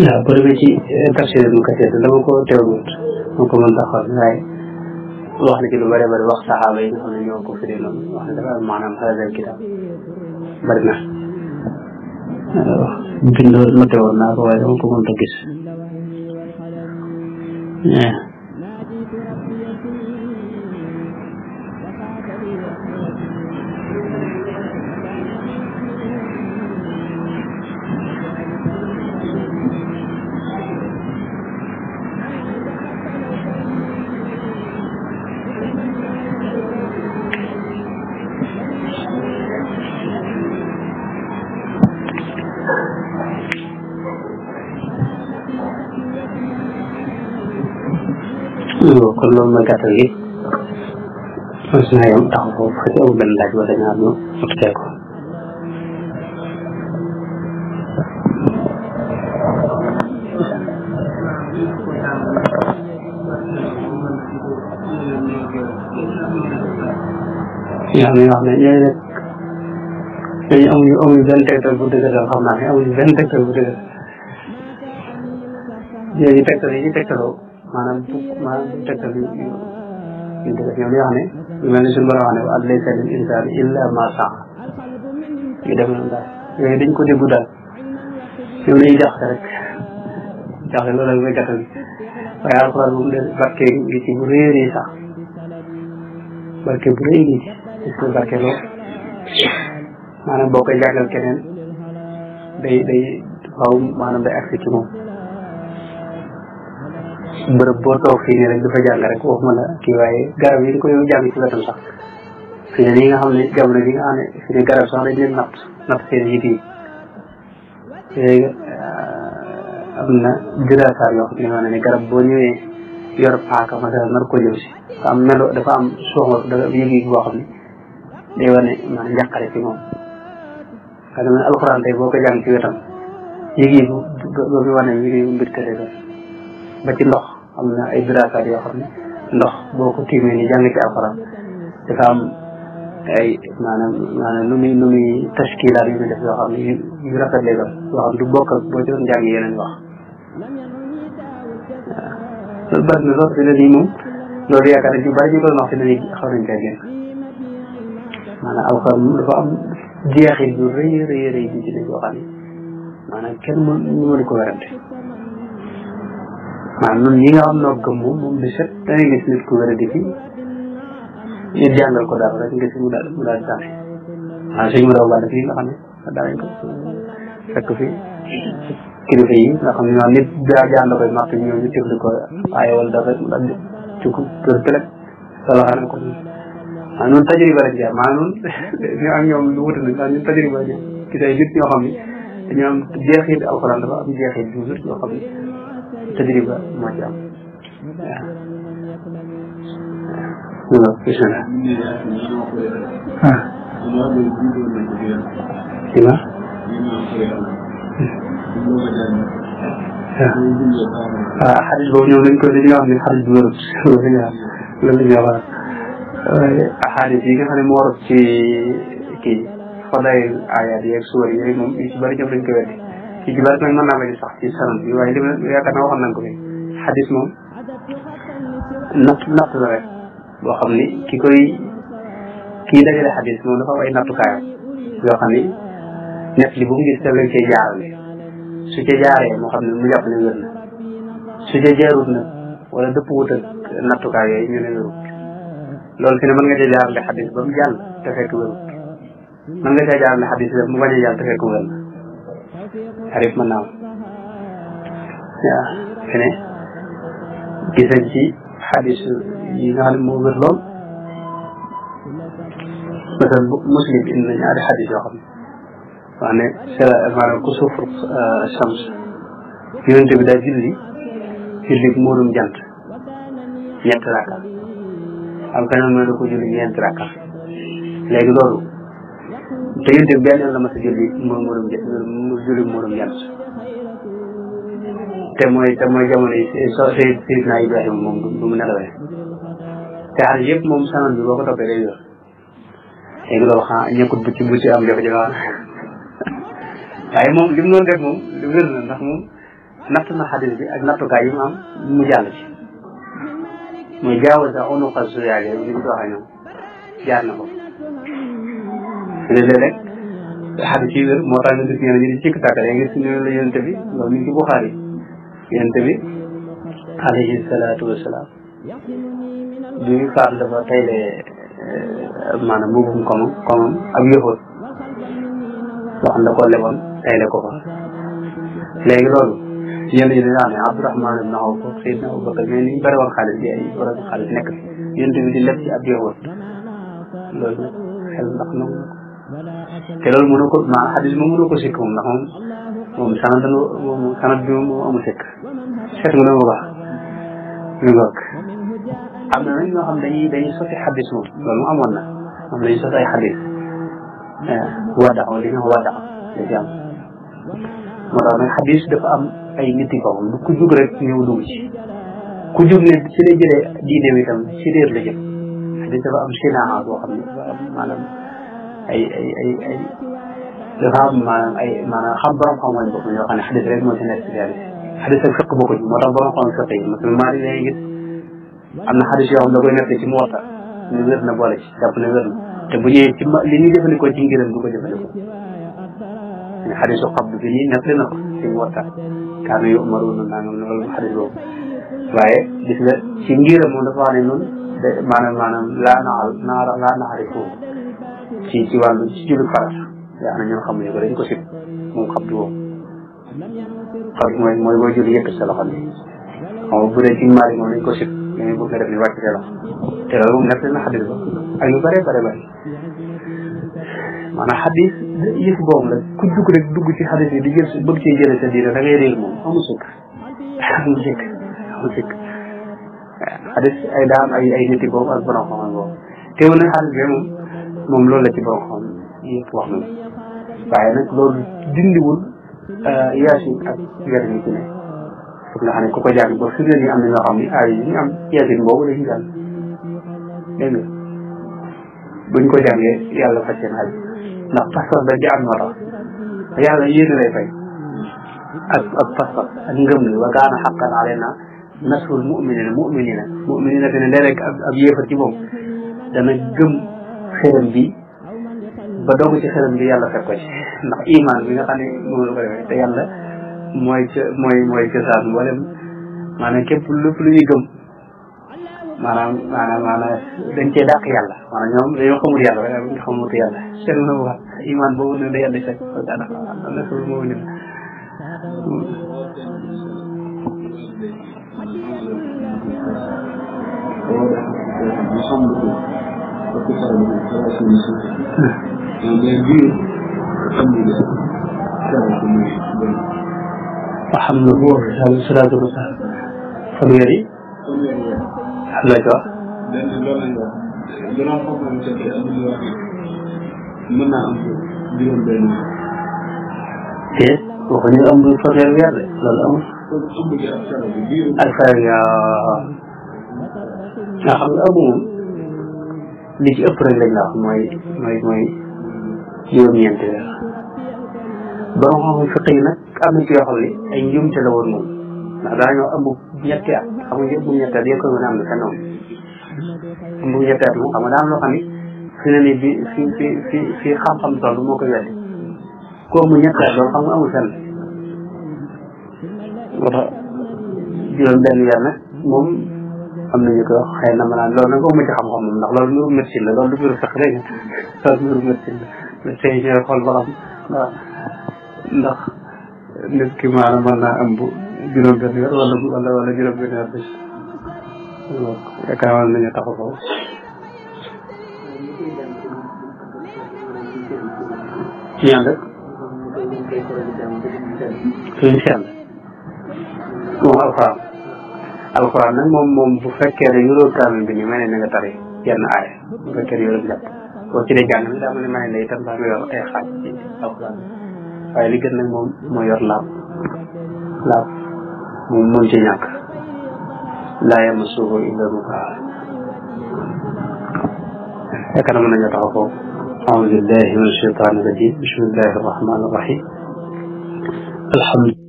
Speaker 2: waaw bu demee ci tafsir Ibnu Kasiir dama ko teewlut moo ko mën taxaw waaye wax na ci lu bëri bëri wax saxaaba yi nga xam ne ñoo ko firi noonu wax ne dafa am maanaam haazal kitaab bëri na bindoo noté woon naa ko waaye dama ko mënta gis kon loolu mooy gàttal gi mos naa yom taxaw foofu xëy na benn laaj wala ñaar ñu ottee ko yaa ngi wax ne ñooy rek dañu amuñu benn tegtal bu dëgër daal xam naa ne amuñu benn tegtal bu dëgër yooyu tegtal yi ñu tegtaloo maanaam bu tegtal yu dëgg ñoom ñoo xam ne lu mel ni suñu borom wax ne wa an laysa lil insaani illa ma sa'a yu dem noonu daal yooyu dañ ko déggu daal ñoom dañuy jaxase rek jaxase loolu rek mooy gàttal bi waaye alxuraan moom de barke ngi ci bu rëy rëy sax barke bu rëy ngi ci est-ce que barke loolu maanaam boo koy jàngal keneen day faaw maanaam day agsi ci moom bërëb boo toog fii nii rek dafa jàng rek waxuma la kii waaye garab yi di koy jàng ci wetam sax fii ne nii nga xam ne jamono bi nga xam ne fii ne garab sax dañ leen natt seen yit yi léegi am na diraasaar yoo xam ne wane ne garab boo ñëwee yor paaka masala nar ko jëw si am melo dafa am soxla dafa yëg-yëg boo xam ne day wane maanaam njàqare ci moom xam ne alxuraan tey boo ko jàng ci wetam yëg-yëg boo fi wane yëg-yëg mbir tëre ba ci ndox am na ay diraasaat yoo xam ne ndox boo ko tiimee ni jàng ci alxuraan dafa am ay maanaam nu muy tashkilaat yu muy def yoo xam ne yu rafet lay doon yoo xam ne du bokk ak boo ci doon jàng yeneen wax waaw loolu bari na lool fi ne nii moom loolu yaakaar nañ ci bari ñu doon wax fi ne nii xaw nañ cee génn maanaam alxuraan moom dafa am jeexit yu rëy bi ci ne yoo xam ne maanaam kenn mënu ko werante maanaam ñun ñi nga xam noo gëm moom di set da ngay gis nit ku wér di fi ñu jàngal ko dara rek nga gis mu daal di tane waaw suñu mu daw bàll fii nga xam ne daanañ ko fekk fi kilifa yi nga xam ne ñoo nit jaan la koy màtt ñëw ñu tifli ko waaye wala dafa mu daal di cuk kër tëlek solo xanaa ko waaw ñun tajriba lañ jaar maanaam ñun ñu ak ñoom lu wuti nañ waaw ñun tajriba lañ ci ay nit ñoo xam ne dañoo am jeexit alxuraan dafa am jeexit toujours yoo xam ne tajriba moo ci am waaw bismillah ima xarit boobu ñoom dañ ko dañuy wax ne xarit bu wérut loolu la ñuy wax xarit yi nga xam ne moo rot ci kii fadail ayat yeeg suwar yooyu moom yu ci bëri ñoom dañ ko weddi ci bari nag mën naa bañ sax ci sanad bi waaye li ma yaakaar naa waxoon nañ ko fi xadis moom natt la rek boo xam ni kii dajale xadis moom dafa am ay nattukaayam yoo xam ni nett li bu mu gis daf leen cee jaarale su ca jaaree moo xam ne mu jàpp ne wér na su ca jaarut nag wala dëpp wut ak nattukaay yooyu ñu ne wérut loolu fi ne mën nga cee jaarale xadis ba mu jàll te fekk wérut mën nga cee jaarale xadis ba mu bañ a jàll te fekk wér na xarit mën naa am waaw fi ne gis nañ ci xadis yi nga xam ne moo wér lool masal muslim indi na ñaari xadis yoo xam ne wax ne maanaam ku suufur shams yonente bi daa julli muurum jant ñetti rakka am feneen mooy da ko julli ñeenti rakka léegi loolu te yonente bi benn yoon la mas a julli muurum jant te mooy jamono yi Seydina Ibrahima moom du mu nelawee te xarit yëpp moom sanan bi boo ko toppee day yor léegi loolu xanaa ñekkut bu ci am jafe-jafe waaye moom li mu doon def moom lu wér na ndax moom natt na xadis bi ak nattukaay yi mu am mu jàll ci mooy jaawaza unuqa zuyaade li ñu ko waxee ñoom jaar na ko léeg-léeg xadis yi wér moo tax nga gis ñeneen ñi di cikk tàkk léegi gis ñu la yonente bi loolu ñu ngi ci Buxaari yonente bi alayhi salaatu wasalaam bi faat dafa tayle maanaam mbubum komam ab yëfoot boo xam ne ko leboon tayle ko fa léegi loolu ñenn ñi dañu ne Abdourahman ibn Awf Seydina Abubakar mais ni ñu bëri woon xaalis bi ay borom xaalis nekk fi yonente bi di leb ci ab yëfoot loolu xel ndax nangu te loolu mënu ko maanaam xadis moom mënu ko sikk moom ndax moom sanad bi moom amul sikk seet nga ne ma baax ñu ngoog am na nag ñoo xam dañuy sotti xadis moom loolu mu amoon na moom dañuy sotti ay xadis wadax li nga wadax da ci am moo tax nag xadis dafa am ay nit yi ko xam du ku jug rek ñëw dugg ci ku jug ne ci lay jëlee diine itam ci réer la jëm xadis dafa am sinaa boo xam ne dafa am maanaam ay dafa am maanaam xam borom xam-xam bopp ñoo xam ne xadis rek moo ci nekk ci xadis ak fekk bokkuñ moo tax borom xam fekk yi parce que maa ngi gis am na xadis yoo xam da koy nekk ci Muwatta ne wér na boole ci jàpp ne wér na te bu ñëwee ci li ñuy jëfandikoo ci ngiram du ko jëfandikoo xadisu xabdu bi nii nekk na ko ci Muwatta kaanu yu'maruuna nangam loolu xadis boobu waaye gis nga ci ngiram moom dafa wax ne noonu maanaam laa naarifu ci wàllu ci julli farata yaa na ñoo xamuñu ko dañ ko sib moom xabdu boobu xam mooy boo julli yëkk sa loxo ni xam bu dee ci maari moom dañ ko sib dañuy bëgg nga def ni wàcc sa loxo te loolu moom nekk na xadis ba ak yu bare maanaam xadis yëf boobu la ku dugg rek dugg ci xadis yi di jël bëgg cee jëlee sa diine da ngay réer moom amul sikk xadis ay daa am ay nit yi boobu ak borom xam-xam boobu teewul nag xadis bi moom loolu la ci borom xam yëpp wax nañu waaye nag loolu dindiwul yaasin ak njëriñ ci ne foog nga xam ne ku ko jàng ba fi ñu am na ñoo xam ne ay ñu am yaasin boobu la ñu jàng dégg nga buñ ko jàngee yàlla faj seen xaj ndax pas-pas da ci am moo tax yàlla yéen lay fay ak pas-pas ak ngëm li wa kaana haqqan alayna nasrul mu'minina te ne léeg-léeg ab yéefar ci moom dana gëm xelam bi ba doog ci xelam bi yàlla fekk ko ci ndax iman bi nga xam ne moom la ko defee te yàlla mooy cosaan wala maanaam képp lépp lu ñuy gëm maanaam dañ cee dàq yàlla maanaam ñoom dañoo xamul yàlla waaye buñ xamut yàlla seen na wax iman boobu ne da yàlla fekk ko daanaka am na solo moo nit alhamdulilah salaatu wasalaam fanweeri la ci wax
Speaker 3: mën naa am juróom benn
Speaker 2: te waxuñu am fanweeri weer de loolu amul ak fayal nga xam nga amu moom li ci ëpp rek lañ la wax mooy juróom-ñeenti weer borom xam fiq yi nag am na ci yoo xam ne ay njuumte la woon moom ndax daañoo ëmb ñetti at xam nga ëmb ñetti at yëpp mën a am na fenn ëmb ñetti at moom xam nga daa am loo xam ne fi ne ni fi xam-xam toll moo koy weddi ku ëmb ñetti at loolu xam nga amul fenn moo tax juróom benn weer nag moom am nañu ko xëy na maanaam loolu nag amu ci xam-xam moom ndax loolu mbirum médecine la loolu du mbiru sax rek loolu mbirum médecine la médecin yi ñooy xool ba xam ndax nit ki maanaam mën naa ëmb juróom benn weer wala juróom benn weer bés yaakaar naa nañu taxaw foofu ci ñaan rek suñu sell moom alxuraan nag moom bu fekkee ne yoroo kaamil bi ni ma ne na nga tari yenn aaya bu fekkee ne yoroo jàpp boo ci dee jàng mi daa ma ne ma ne la itam daa nga yor ay xaaj ci alxuraan waaye li gën nag moom moo yor laab moom mën ci ñàkk laa yamassuhu illa al-mutahharun yaakaar naa mën nañoo taxaw foofu a'uuzu billahi mina shaytaani rajiim bismillahi rahmaani rahiim alhamdulillah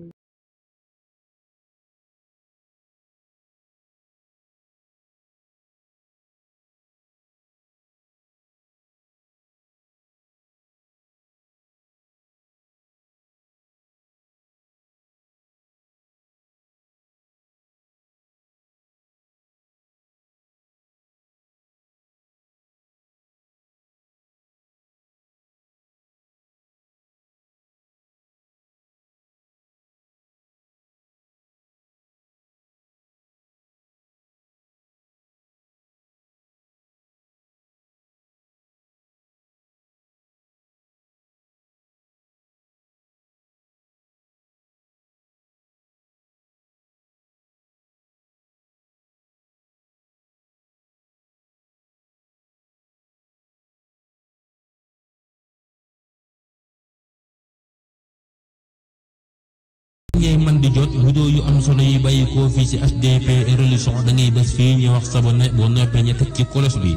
Speaker 1: ngay man di jot vidéo yu am solo yi bàyyi ko fii ci HDP Religion da ngay bés fii ñu wax sabonné boo noppee ñu teg ci cloche bi